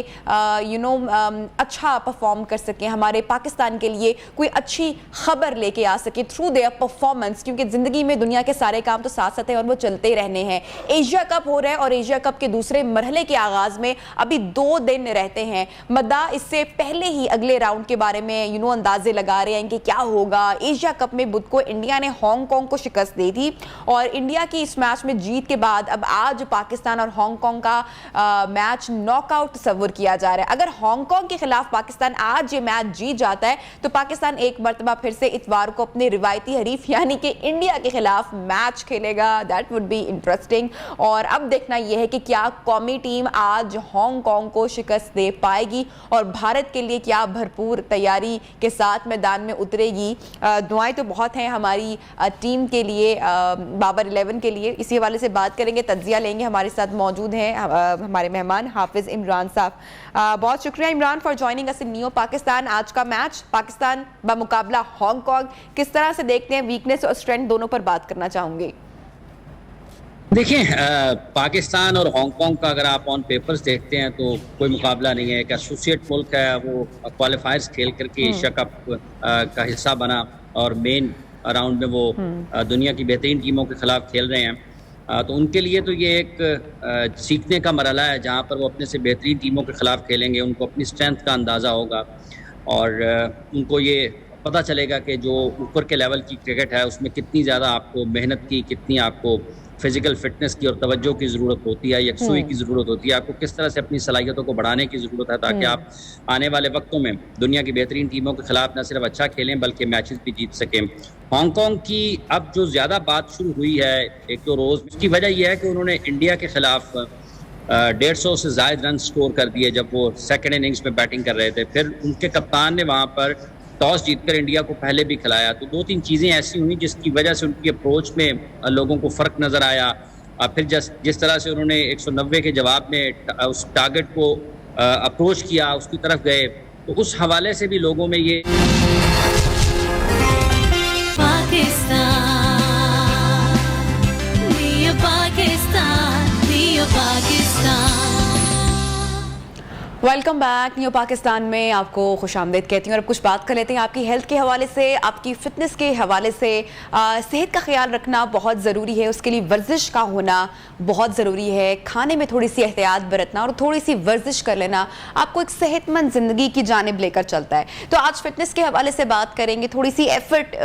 अच्छा परफॉर्म कर सकें, हमारे पाकिस्तान के लिए कोई अच्छी खबर लेके आ सके थ्रू देयर परफॉर्मेंस, क्योंकि ज़िंदगी में दुनिया के सारे काम तो साथ साथ हैं और वो चलते ही रहने हैं। एशिया कप हो रहा है और एशिया कप के दूसरे मरहले के आगाज़ में अभी 2 दिन रहते हैं। मद्दा इससे पहले ही अगले राउंड के बारे में अंदाजे लगा रहे हैं कि क्या होगा। एशिया कप में बुध को इंडिया ने हांगकांग को शिकस्त दी थी और इंडिया की इस मैच में जीत के बाद अब आज पाकिस्तान और हांगकांग का मैच नॉकआउट तस्वर किया जा रहा है। अगर हांगकांग के खिलाफ पाकिस्तान आज ये मैच जीत जाता है तो पाकिस्तान एक मरतबा फिर से इतवार को अपने रिवायती हरीफ यानी कि इंडिया के खिलाफ मैच खेलेगा। That would be interesting. और अब देखना यह है कि क्या कौमी टीम आज हांगकांग को शिकस्त दे पाएगी और भारत के लिए क्या भरपूर तैयारी के साथ मैदान में उतरेगी। दुआएं तो बहुत हैं हमारी टीम के लिए, बाबर 11 के लिए। इसी हवाले से बात करेंगे, तज्जिया लेंगे। हमारे साथ मौजूद हैं हमारे मेहमान हाफिज इमरान साहब। बहुत शुक्रिया Imran for joining us in neo Pakistan. आज का मैच पाकिस्तान बमुकाबला हांगकांग किस तरह से देखते हैं, वीकनेस और स्ट्रेंथ दोनों पर बात करना चाहूंगी। देखिए, पाकिस्तान और हांगकांग का अगर आप ऑन पेपर्स देखते हैं तो कोई मुकाबला नहीं है। एक एसोसिएट मुल्क है, वो क्वालिफायर्स खेल करके एशिया कप का हिस्सा बना और मेन राउंड में वो दुनिया की बेहतरीन टीमों के खिलाफ खेल रहे हैं। तो उनके लिए तो ये एक सीखने का मरहला है जहाँ पर वो अपने से बेहतरीन टीमों के खिलाफ खेलेंगे। उनको अपनी स्ट्रेंथ का अंदाज़ा होगा और उनको ये पता चलेगा कि जो ऊपर के लेवल की क्रिकेट है उसमें कितनी ज़्यादा आपको मेहनत की, कितनी आपको फिजिकल फिटनेस की और तवज्जो की ज़रूरत होती है, यकसुई की ज़रूरत होती है, आपको किस तरह से अपनी सलाहियतों को बढ़ाने की ज़रूरत है ताकि आप आने वाले वक्तों में दुनिया की बेहतरीन टीमों के खिलाफ न सिर्फ अच्छा खेलें बल्कि मैचेस भी जीत सकें। हांगकांग की अब जो ज़्यादा बात शुरू हुई है एक दो रोज़, उसकी वजह यह है कि उन्होंने इंडिया के खिलाफ 150 से ज़ायद रन स्कोर कर दिए जब वो सेकेंड इनिंग्स में बैटिंग कर रहे थे। फिर उनके कप्तान ने वहाँ पर टॉस जीतकर इंडिया को पहले भी खिलाया। तो 2-3 चीज़ें ऐसी हुई जिसकी वजह से उनकी अप्रोच में लोगों को फ़र्क नज़र आया। फिर जिस तरह से उन्होंने 190 के जवाब में उस टारगेट को अप्रोच किया, उसकी तरफ गए, तो उस हवाले से भी लोगों में ये वेलकम बैक। न्यू पाकिस्तान में आपको खुशामदीद कहती हूँ और अब कुछ बात कर लेते हैं आपकी हेल्थ के हवाले से, आपकी फ़िटनेस के हवाले से। सेहत का ख्याल रखना बहुत ज़रूरी है, उसके लिए वर्जिश का होना बहुत ज़रूरी है। खाने में थोड़ी सी एहतियात बरतना और थोड़ी सी वर्जिश कर लेना आपको एक सेहतमंद ज़िंदगी की जानिब लेकर चलता है। तो आज फ़िटनेस के हवाले से बात करेंगे। थोड़ी सी एफर्ट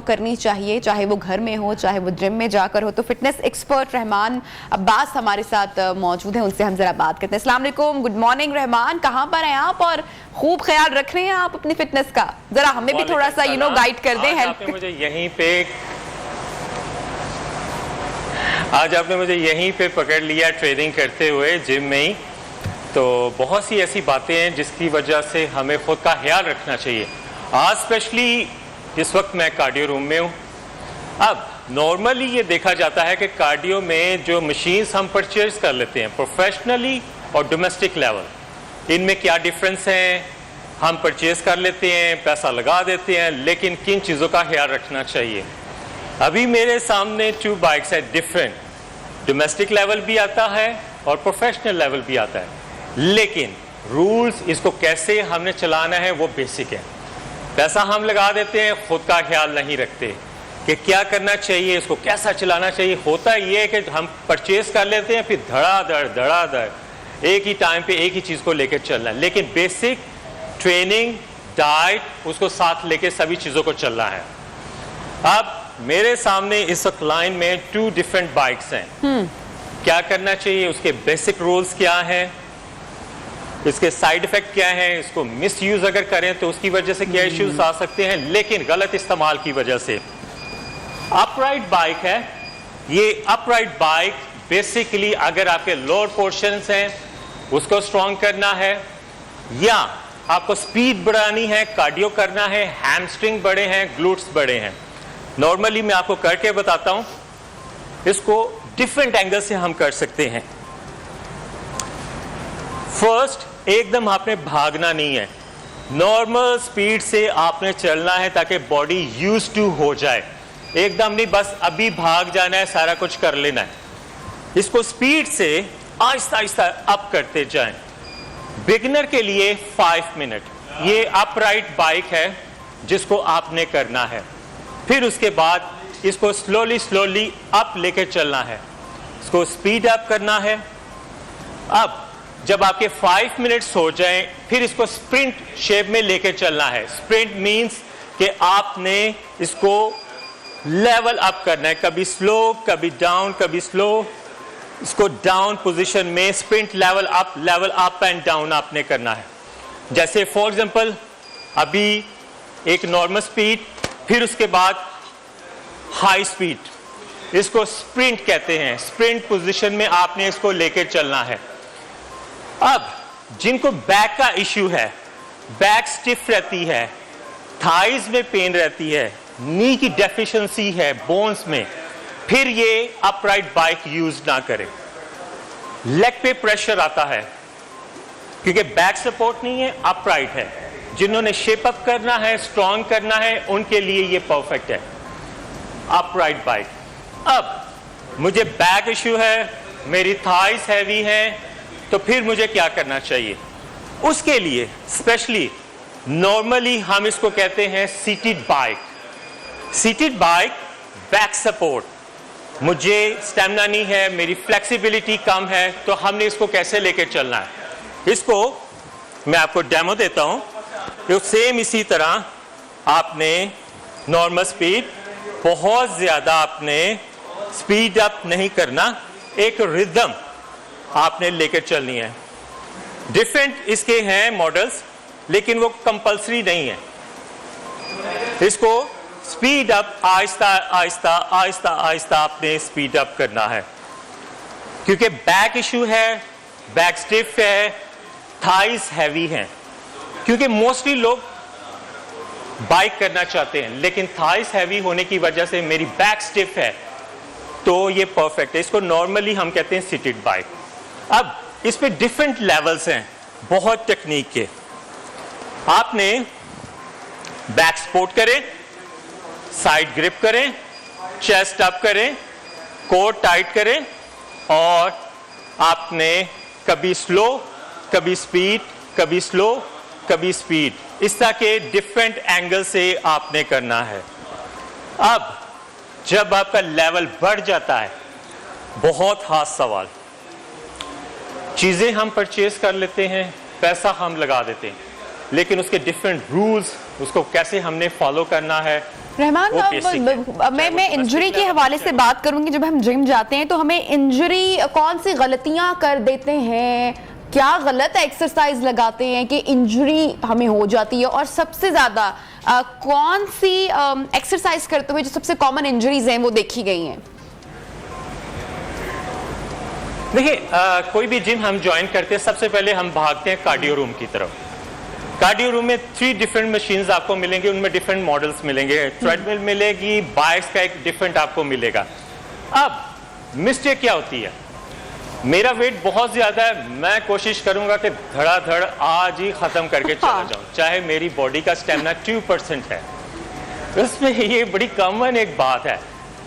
करनी चाहिए, चाहे वो घर में हो चाहे वो जिम में जाकर हो। तो फिटनेस एक्सपर्ट रहमान अब्बास हमारे साथ मौजूद हैं, उनसे हम ज़रा बात करते हैं। अस्सलाम वालेकुम, गुड मॉर्निंग रहमान, कहां पर हैं आप और खूब ख्याल रख रहे हैं आप अपनी फिटनेस का? जरा हमें भी थोड़ा सा गाइड कर दें, हेल्प। आज आपने मुझे यहीं पे पकड़ लिया ट्रेनिंग करते हुए जिम में ही। तो बहुत सी ऐसी बातें हैं जिसकी वजह से हमें खुद का ख्याल रखना चाहिए। आज स्पेशली इस वक्त मैं कार्डियो रूम में हूँ। अब नॉर्मली ये देखा जाता है कि कार्डियो में जो मशीन्स हम परचेज कर लेते हैं प्रोफेशनली और डोमेस्टिक लेवल, इनमें क्या डिफरेंस है? हम परचेज कर लेते हैं, पैसा लगा देते हैं, लेकिन किन चीज़ों का ख्याल रखना चाहिए? अभी मेरे सामने 2 बाइक्स है डिफरेंट, डोमेस्टिक लेवल भी आता है और प्रोफेशनल लेवल भी आता है, लेकिन रूल्स इसको कैसे हमने चलाना है वो बेसिक है। पैसा हम लगा देते हैं, खुद का ख्याल नहीं रखते कि क्या करना चाहिए, इसको कैसा चलाना चाहिए। होता ये है कि हम परचेज कर लेते हैं, फिर धड़ाधड़ एक ही टाइम पे एक ही चीज़ को लेकर चलना है, लेकिन बेसिक ट्रेनिंग, डाइट, उसको साथ लेके सभी चीज़ों को चलना है। अब मेरे सामने इस लाइन में 2 डिफरेंट बाइक्स हैं। क्या करना चाहिए, उसके बेसिक रूल्स क्या हैं, इसके साइड इफेक्ट क्या हैं, इसको मिस यूज अगर करें तो उसकी वजह से क्या इश्यूज आ सकते हैं, लेकिन गलत इस्तेमाल की वजह से। अपराइट बाइक है ये। अपराइट बाइक बेसिकली अगर आपके लोअर पोर्शंस हैं उसको स्ट्रॉन्ग करना है, या आपको स्पीड बढ़ानी है, कार्डियो करना है, हैमस्ट्रिंग बड़े हैं, ग्लूट्स बड़े हैं। नॉर्मली मैं आपको करके बताता हूं, इसको डिफरेंट एंगल से हम कर सकते हैं। फर्स्ट, एकदम आपने भागना नहीं है, नॉर्मल स्पीड से आपने चलना है ताकि बॉडी यूज टू हो जाए। एकदम नहीं बस अभी भाग जाना है, सारा कुछ कर लेना है। इसको स्पीड से आहिस्ता आहिस्ता अप करते जाएं। बिगिनर के लिए 5 मिनट, ये अपराइट बाइक है जिसको आपने करना है। फिर उसके बाद इसको स्लोली स्लोली अप लेके चलना है, इसको स्पीड अप करना है। अब जब आपके 5 मिनट्स हो जाएं, फिर इसको स्प्रिंट शेप में लेके चलना है। स्प्रिंट मींस कि आपने इसको लेवल अप करना है, कभी स्लो कभी डाउन कभी स्लो। इसको डाउन पोजीशन में sprint level up and down आपने करना है। जैसे फॉर एग्जांपल अभी एक नॉर्मल स्पीड, फिर उसके बाद हाई स्पीड, इसको स्प्रिंट कहते हैं। स्प्रिंट पोजीशन में आपने इसको लेके चलना है। अब जिनको बैक का इश्यू है, बैक स्टिफ रहती है, थाइज में पेन रहती है, नी की डेफिशिएंसी है बोन्स में, फिर ये अपराइट बाइक यूज ना करें। लेग पे प्रेशर आता है क्योंकि बैक सपोर्ट नहीं है, अपराइट है। जिन्होंने शेप अप करना है, स्ट्रॉन्ग करना है, उनके लिए ये परफेक्ट है अपराइट बाइक। अब मुझे बैक इश्यू है, मेरी थाइज हैवी है, तो फिर मुझे क्या करना चाहिए? उसके लिए स्पेशली नॉर्मली हम इसको कहते हैं seated bike. Seated bike, back support, मुझे स्टेमिना नहीं है, मेरी फ्लेक्सिबिलिटी कम है, तो हमने इसको कैसे लेके चलना है? इसको मैं आपको डेमो देता हूं। तो सेम इसी तरह आपने नॉर्मल स्पीड, बहुत ज्यादा आपने स्पीड अप नहीं करना, एक रिदम आपने लेकर चलनी है। डिफरेंट इसके हैं मॉडल्स, लेकिन वो कंपल्सरी नहीं है। इसको स्पीड अप आहिस्ता आहिस्ता आहिस्ता आहिस्ता आपने स्पीड अप करना है, क्योंकि बैक इशू है, बैक स्टिफ है, थाइज हैवी हैं। क्योंकि मोस्टली लोग बाइक करना चाहते हैं, लेकिन थाइज हैवी होने की वजह से मेरी बैक स्टिफ है, तो ये परफेक्ट है। इसको नॉर्मली हम कहते हैं सीटेड बाइक। अब इस पे डिफरेंट लेवल्स हैं, बहुत टेक्निक के। आपने बैक सपोर्ट करें, साइड ग्रिप करें, चेस्ट अप करें, कोर टाइट करें, और आपने कभी स्लो कभी स्पीड, कभी स्लो कभी स्पीड, इस तरह के डिफरेंट एंगल से आपने करना है। अब जब आपका लेवल बढ़ जाता है, बहुत खास सवाल, चीजें हम परचेज कर लेते हैं, पैसा हम लगा देते हैं, लेकिन उसके डिफरेंट रूल्स, उसको कैसे हमने फॉलो करना है। रहमान, मैं इंजरी के हवाले से बात करूंगी। जब हम जिम जाते हैं तो हमें इंजरी, कौन सी गलतियां कर देते हैं, क्या गलत एक्सरसाइज लगाते हैं कि इंजरी हमें हो जाती है, और सबसे ज्यादा कौन सी एक्सरसाइज करते हुए जो सबसे कॉमन इंजरीज हैं वो देखी गई हैं? देखिए, कोई भी जिम हम ज्वाइन करते हैं, सबसे पहले हम भागते हैं कार्डियो रूम की तरफ। कार्डियो रूम में 3 डिफरेंट मशीन्स आपको मिलेंगे, उनमें डिफरेंट मॉडल्स मिलेंगे, ट्रेडमिल मिलेगी, बाइक्स का एक डिफरेंट आपको मिलेगा। अब मिस्टेक क्या होती है? मेरा वेट बहुत ज्यादा है, मैं कोशिश करूंगा कि धड़ाधड़ आज ही खत्म करके चला जाऊं, चाहे मेरी बॉडी का स्टेमिना 2% है। उसमें ये बड़ी कॉमन एक बात है,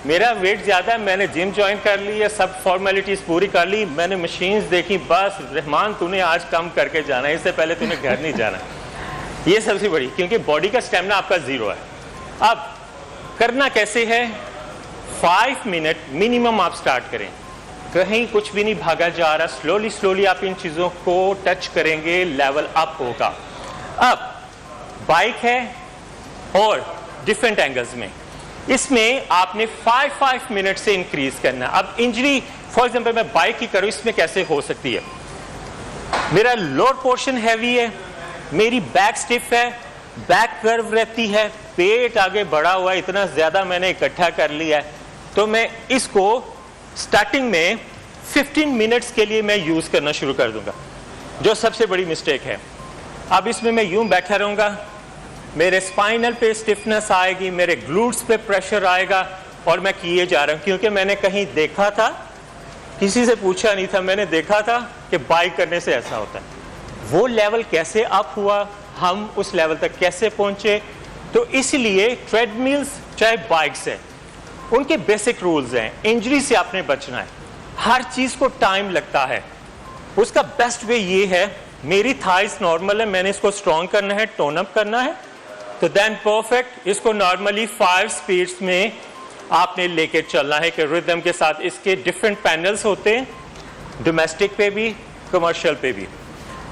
मेरा वेट ज्यादा है, मैंने जिम ज्वाइन कर ली है, सब फॉर्मेलिटीज पूरी कर ली, मैंने मशीन्स देखी, बस रहमान तूने आज कम करके जाना है, इससे पहले तूने घर नहीं जाना। ये सबसे बड़ी, क्योंकि बॉडी का स्टेमिना आपका 0 है। अब करना कैसे है? 5 मिनट मिनिमम आप स्टार्ट करें, कहीं कुछ भी नहीं भागा जा रहा, स्लोली स्लोली आप इन चीजों को टच करेंगे, लेवल अप होगा। अब बाइक है और डिफरेंट एंगल्स में, इसमें आपने 5 मिनट से इंक्रीज करना है। अब इंजरी फॉर एग्जांपल मैं बाइक की करूं, इसमें कैसे हो सकती है? मेरा लोअर पोर्शन हैवी है, मेरी बैक स्टिफ है, बैक कर्व रहती है, पेट आगे बढ़ा हुआ है, इतना ज्यादा मैंने इकट्ठा कर लिया है, तो मैं इसको स्टार्टिंग में 15 मिनट्स के लिए मैं यूज करना शुरू कर दूंगा, जो सबसे बड़ी मिस्टेक है। अब इसमें मैं यूं बैठा रहूंगा, मेरे स्पाइनल पे स्टिफनेस आएगी, मेरे ग्लूट्स पे प्रेशर आएगा, और मैं किए जा रहा हूं, क्योंकि मैंने कहीं देखा था, किसी से पूछा नहीं था, मैंने देखा था कि बाइक करने से ऐसा होता है। वो लेवल कैसे अप हुआ, हम उस लेवल तक कैसे पहुंचे। तो इसलिए ट्रेडमिल्स चाहे बाइक्स है, उनके बेसिक रूल्स हैं, इंजरी से आपने बचना है, हर चीज को टाइम लगता है। उसका बेस्ट वे ये है, मेरी थाइस नॉर्मल है, मैंने इसको स्ट्रॉन्ग करना है, टोन अप करना है, तो देन परफेक्ट इसको नॉर्मली 5 स्पीड्स में आपने लेके चलना है कि रिदम के साथ। इसके डिफरेंट पैनल्स होते हैं, डोमेस्टिक पे भी, कमर्शियल पे भी।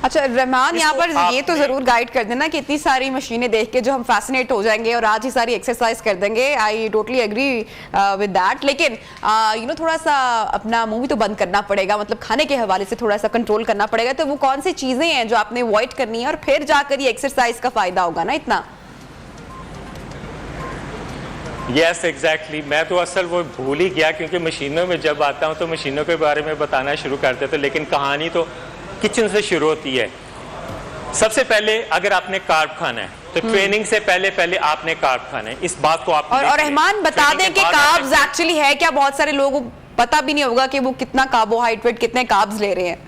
अच्छा रहमान, यहाँ पर ये तो जरूर गाइड कर देना कि इतनी सारी मशीनें देख के जो हम फैसिनेट हो जाएंगे और आज ही सारी एक्सरसाइज कर देंगे। I totally agree with that, लेकिन यू नो थोड़ा सा अपना मुंह भी तो बंद करना पड़ेगा, मतलब खाने के हवाले से थोड़ा सा कंट्रोल करना पड़ेगा। तो वो कौन सी चीजें हैं जो आपने अवॉइड करनी है और फिर जाकर ये एक्सरसाइज का फायदा होगा ना इतना? यस एग्जैक्टली, मैं तो असल वो भूल ही गया, क्योंकि मशीनों में जब आता हूँ तो मशीनों के बारे में बताना शुरू कर देते, लेकिन कहानी तो किचन से शुरू होती है। सबसे पहले अगर आपने कार्ब खाना है तो ट्रेनिंग से पहले पहले आपने कार्ब खाना है, इस बात को आप और रहमान बता दें कि कार्ब्स एक्चुअली है क्या? बहुत सारे लोगों को पता भी नहीं होगा कि वो कितना कार्बोहाइड्रेट, कितने कार्ब्स ले रहे हैं।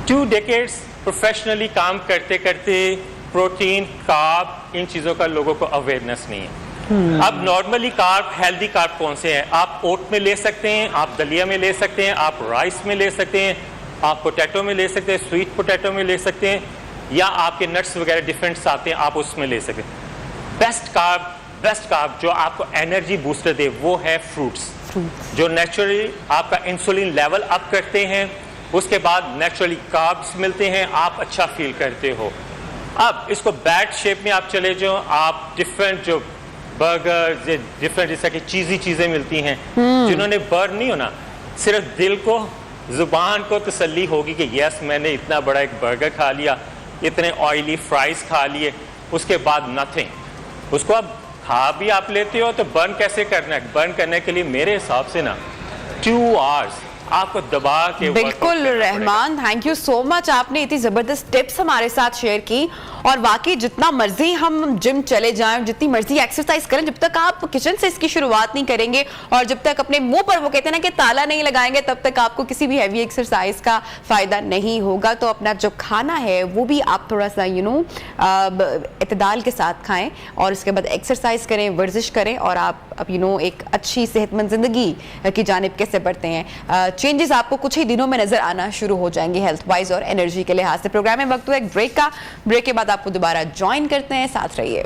2 डेकेड्स प्रोफेशनली काम करते करते प्रोटीन, कार्ब, इन चीजों का लोगों को अवेयरनेस नहीं है। अब नॉर्मली कार्ब, हेल्दी कार्ब कौन से हैं? आप ओट में ले सकते हैं, आप दलिया में ले सकते हैं, आप राइस में ले सकते हैं, आप पोटैटो में ले सकते हैं, स्वीट पोटैटो में ले सकते हैं, या आपके नट्स वगैरह डिफरेंट्स आते हैं, आप उसमें ले सकते हैं। बेस्ट कार्ब जो आपको एनर्जी बूस्टर दे वो है फ्रूट्स, जो नेचुरली आपका इंसुलिन लेवल अप करते हैं, उसके बाद नेचुरली कार्ब्स मिलते हैं, आप अच्छा फील करते हो। अब इसको बैड शेप में आप चले जाओ, आप डिफरेंट जो बर्गर, डिफरेंट जैसा कि चीज़ी चीज़ें मिलती हैं, जिन्होंने बर्न नहीं होना, सिर्फ दिल को, जुबान को तसल्ली होगी कि यस मैंने इतना बड़ा एक बर्गर खा लिया, इतने ऑयली फ्राइज खा लिए, उसके बाद नथिंग। उसको अब खा भी आप लेते हो तो बर्न कैसे करना है? बर्न करने के लिए मेरे हिसाब से ना 2 आवर्स आपको दबा के। बिल्कुल Rahman, thank you so much, आपने इतनी जबरदस्त टिप्स हमारे साथ शेयर की। और वाकई जितना मर्जी हम जिम चले जाएं, जितनी मर्जी एक्सरसाइज करें, जब तक आप किचन से इसकी शुरुआत नहीं करेंगे और जब तक अपने मुंह पर वो कहते हैं ना कि ताला नहीं लगाएंगे, तब तक आपको किसी भी हैवी एक्सरसाइज का फायदा नहीं होगा। तो अपना जो खाना है वो भी आप थोड़ा सा यू नो इत्तेदाल के साथ खाएं और उसके बाद एक्सरसाइज करें, वर्जिश करें और आप यू नो एक अच्छी सेहतमंद जिंदगी की जानिब कैसे बढ़ते हैं। चेंजेस आपको कुछ ही दिनों में नजर आना शुरू हो जाएंगे हेल्थ वाइज और एनर्जी के लिहाज से। प्रोग्राम में वक्त हुआ एक ब्रेक का, ब्रेक के बाद आपको दोबारा ज्वाइन करते हैं, साथ रहिए।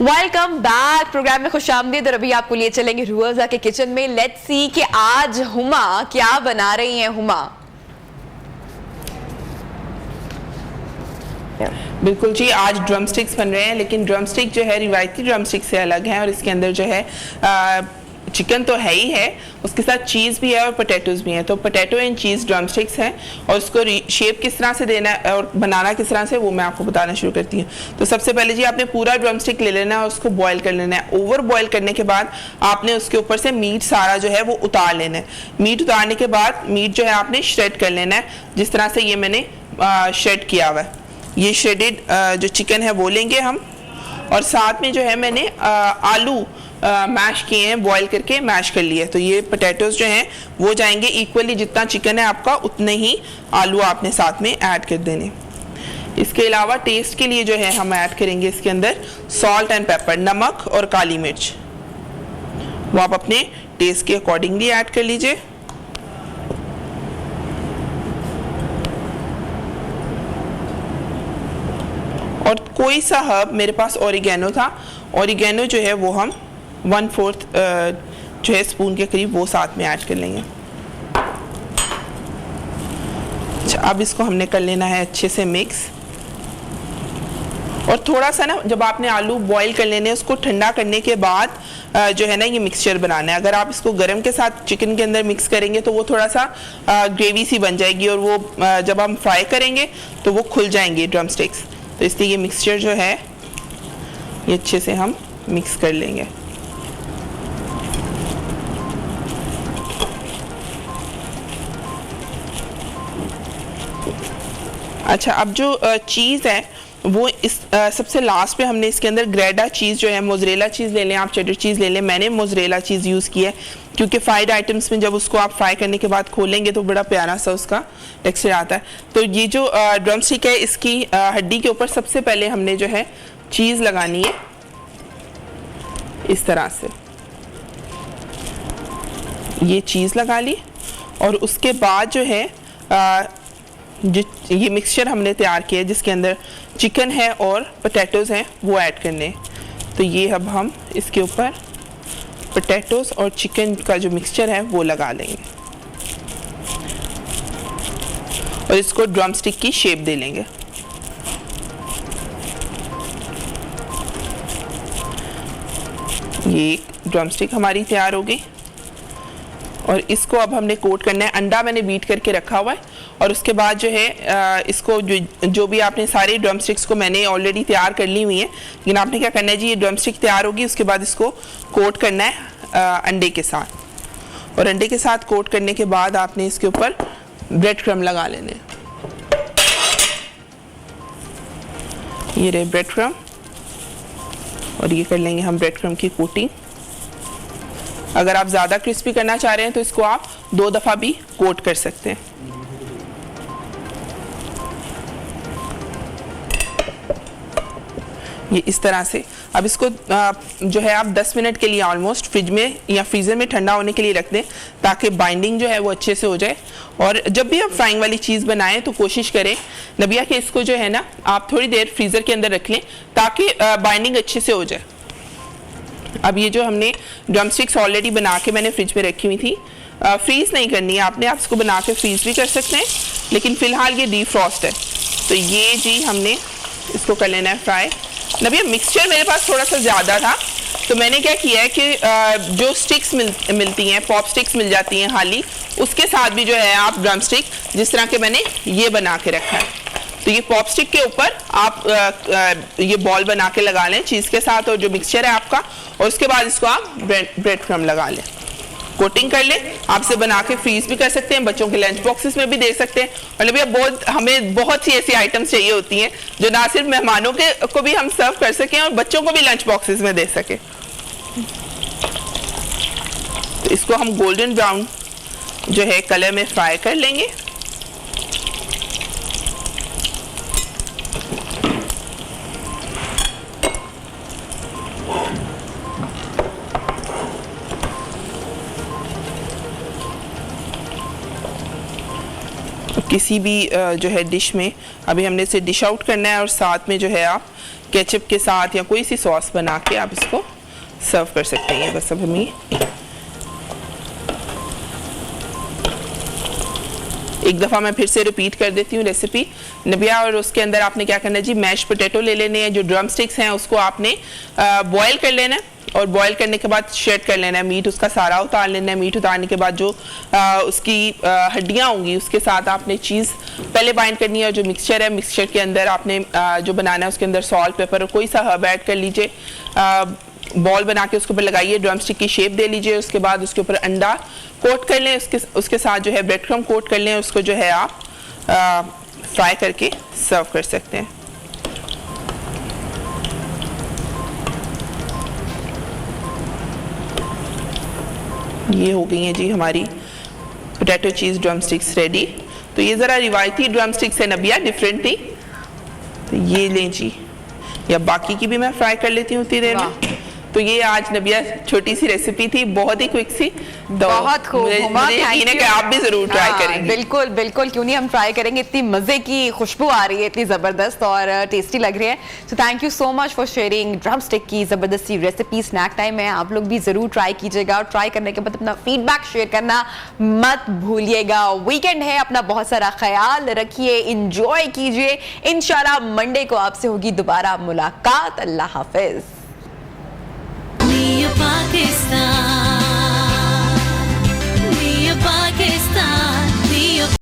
वेलकम बैक, प्रोग्राम में खुशामदीद। और अभी आपको लिए चलेंगे रूअफ़ज़ा के किचन में। लेट्स सी कि आज हुमा क्या बना रही हैं। हुमा, बिल्कुल जी, आज ड्रम स्टिक्स बन रहे हैं, लेकिन ड्रम स्टिक जो है रिवायती ड्रम स्टिक से अलग है और इसके अंदर जो है चिकन तो है ही है, उसके साथ चीज़ भी है और पोटैटोज भी हैं। तो potato and cheese drum sticks हैं और उसको शेप किस तरह से देना है और बनाना किस तरह से, वो मैं आपको बताना शुरू करती हूँ। तो सबसे पहले जी आपने पूरा ड्रम स्टिक ले लेना है और उसको बॉयल कर लेना है। ओवर बॉयल करने के बाद आपने उसके ऊपर से मीट सारा जो है वो उतार लेना है। मीट उतारने के बाद मीट जो है आपने श्रेड कर लेना है, जिस तरह से ये मैंने श्रेड किया हुआ है। ये श्रेडेड जो चिकन है वो लेंगे हम, और साथ में जो है मैंने आलू मैश किए हैं, बॉईल करके मैश कर लिए। तो ये पोटैटोज जो हैं वो जाएंगे इक्वली, जितना चिकन है आपका उतने ही आलू आपने साथ में ऐड कर देने। इसके अलावा टेस्ट के लिए जो है हम ऐड करेंगे इसके अंदर सॉल्ट एंड पेपर, नमक और काली मिर्च, वो आप अपने टेस्ट के अकॉर्डिंगली ऐड कर लीजिए। और कोई सा हर्ब, मेरे पास ओरिगेनो था, ओरिगेनो जो है वो हम 1/4 जो है स्पून के करीब वो साथ में ऐड कर लेंगे। अच्छा, अब इसको हमने कर लेना है अच्छे से मिक्स। और थोड़ा सा ना, जब आपने आलू बॉईल कर लेने, उसको ठंडा करने के बाद जो है ना ये मिक्सचर बनाना है। अगर आप इसको गरम के साथ चिकन के अंदर मिक्स करेंगे तो वो थोड़ा सा ग्रेवी सी बन जाएगी और वो जब हम फ्राई करेंगे तो वो खुल जाएंगे ड्रम स्टिक्स। तो इसलिए ये मिक्सचर जो है ये अच्छे से हम मिक्स कर लेंगे। अच्छा, अब जो चीज़ है वो इस सबसे लास्ट पे हमने इसके अंदर ग्रेडा चीज़ जो है, मोज़रेला चीज़ ले लें आप, चेडर चीज़ ले लें, मैंने मोज़रेला चीज़ यूज़ की है क्योंकि फ्राइड आइटम्स में जब उसको आप फ्राई करने के बाद खोलेंगे तो बड़ा प्यारा सा उसका टेक्सचर आता है। तो ये जो ड्रम स्टिक है, इसकी हड्डी के ऊपर सबसे पहले हमने जो है चीज़ लगानी है इस तरह से, ये चीज़ लगा ली और उसके बाद जो है जो ये मिक्सचर हमने तैयार किया है जिसके अंदर चिकन है और पोटैटोज़ हैं वो ऐड करने हैं। तो ये अब हम इसके ऊपर पोटैटोज़ और चिकन का जो मिक्सचर है वो लगा लेंगे और इसको ड्रम स्टिक की शेप दे लेंगे। ये ड्रम स्टिक हमारी तैयार हो गई और इसको अब हमने कोट करना है। अंडा मैंने बीट करके रखा हुआ है और उसके बाद जो है इसको जो भी आपने सारे ड्रम स्टिक्स को मैंने ऑलरेडी तैयार कर ली हुई है, लेकिन आपने क्या करना है जी, ये ड्रम स्टिक तैयार होगी उसके बाद इसको कोट करना है अंडे के साथ और अंडे के साथ कोट करने के बाद आपने इसके ऊपर ब्रेड क्रम्ब लगा लेने। ये रहे ब्रेड क्रम्ब और ये कर लेंगे हम ब्रेड क्रम्ब की कोटिंग। अगर आप ज़्यादा क्रिस्पी करना चाह रहे हैं तो इसको आप 2 दफ़ा भी कोट कर सकते हैं। ये इस तरह से अब इसको जो है आप 10 मिनट के लिए ऑलमोस्ट फ्रिज में या फ्रीज़र में ठंडा होने के लिए रख दें ताकि बाइंडिंग जो है वो अच्छे से हो जाए। और जब भी आप फ्राइंग वाली चीज़ बनाएं तो कोशिश करें नबिया कि इसको जो है ना आप थोड़ी देर फ्रीज़र के अंदर रख लें ताकि बाइंडिंग अच्छे से हो जाए। अब ये जो हमने ड्रम स्टिक्स ऑलरेडी बना के मैंने फ्रिज में रखी हुई थी, फ्रीज़ नहीं करनी है आपने, आप इसको बना के फ्रीज़ भी कर सकते हैं, लेकिन फ़िलहाल ये डीफ्रॉस्ट है। तो ये जी हमने इसको कर लेना है फ्राई। नबिया मिक्सचर मेरे पास थोड़ा सा ज़्यादा था तो मैंने क्या किया है कि जो स्टिक्स मिलती हैं, पॉप स्टिक्स मिल जाती हैं हाली, उसके साथ भी जो है आप ड्रम स्टिक जिस तरह के मैंने ये बना के रखा है, तो ये पॉप स्टिक के ऊपर आप ये बॉल बना के लगा लें चीज़ के साथ और जो मिक्सचर है आपका, और उसके बाद इसको आप ब्रेड क्रम्ब लगा लें, कोटिंग कर लें। आप इसे बना के फ्रीज भी कर सकते हैं, बच्चों के लंच बॉक्सेस में भी दे सकते हैं। मतलब ये हमें बहुत सी ऐसी आइटम्स चाहिए होती हैं जो ना सिर्फ मेहमानों को भी हम सर्व कर सकें और बच्चों को भी लंच बॉक्सेस में दे सकें। तो इसको हम गोल्डन ब्राउन जो है कलर में फ्राई कर लेंगे। किसी भी जो है डिश में अभी हमने इसे डिश आउट करना है और साथ में जो है आप केचप के साथ या कोई सी सॉस बना के आप इसको सर्व कर सकते हैं। बस अब हम एक दफ़ा मैं फिर से रिपीट कर देती हूँ रेसिपी नबिया, और उसके अंदर आपने क्या करना है जी, मैश पोटैटो ले लेने हैं, जो ड्रम स्टिक्स हैं उसको आपने बॉयल कर लेना है और बॉयल करने के बाद शेड कर लेना है, मीट उसका सारा उतार लेना है। मीट उतारने के बाद जो उसकी हड्डियाँ होंगी उसके साथ आपने चीज़ पहले बाइंड करनी है और जो मिक्सचर है, मिक्सचर के अंदर आपने जो बनाना है उसके अंदर सॉल्ट, पेपर और कोई सा हर्ब ऐड कर लीजिए, बॉल बना के उसके ऊपर लगाइए, ड्रम स्टिक की शेप दे लीजिए, उसके बाद उसके ऊपर अंडा कोट कर लें, उसके साथ जो है ब्रेड क्रम्ब कोट कर लें, उसको जो है आप फ्राई करके सर्व कर सकते हैं। ये हो गई हैं जी हमारी पोटैटो चीज़ ड्रम स्टिक्स रेडी। तो ये ज़रा रिवायती ड्रम स्टिक्स है नबिया, डिफरेंट थी, तो ये लें जी, या बाकी की भी मैं फ्राई कर लेती हूँ उतनी देर में। तो ये आज नबिया छोटी सी रेसिपी थी, बहुत ही क्विक सी, बहुत खूब। आप भी जरूर ट्राई करेंगे। बिल्कुल बिल्कुल, क्यों नहीं, हम ट्राई करेंगे। इतनी मजे की खुशबू आ रही है, इतनी जबरदस्त और टेस्टी लग रही है। So thank you so much for sharing drum stick की जबरदस्ती रेसिपी। स्नैक टाइम है, आप लोग भी जरूर ट्राई कीजिएगा और ट्राई करने के बाद अपना फीडबैक शेयर करना मत भूलिएगा। वीकेंड है, अपना बहुत सारा ख्याल रखिए, इंजॉय कीजिए। इंशाल्लाह मंडे को आपसे होगी दोबारा मुलाकात। अल्लाह हाफिज। Pakistan.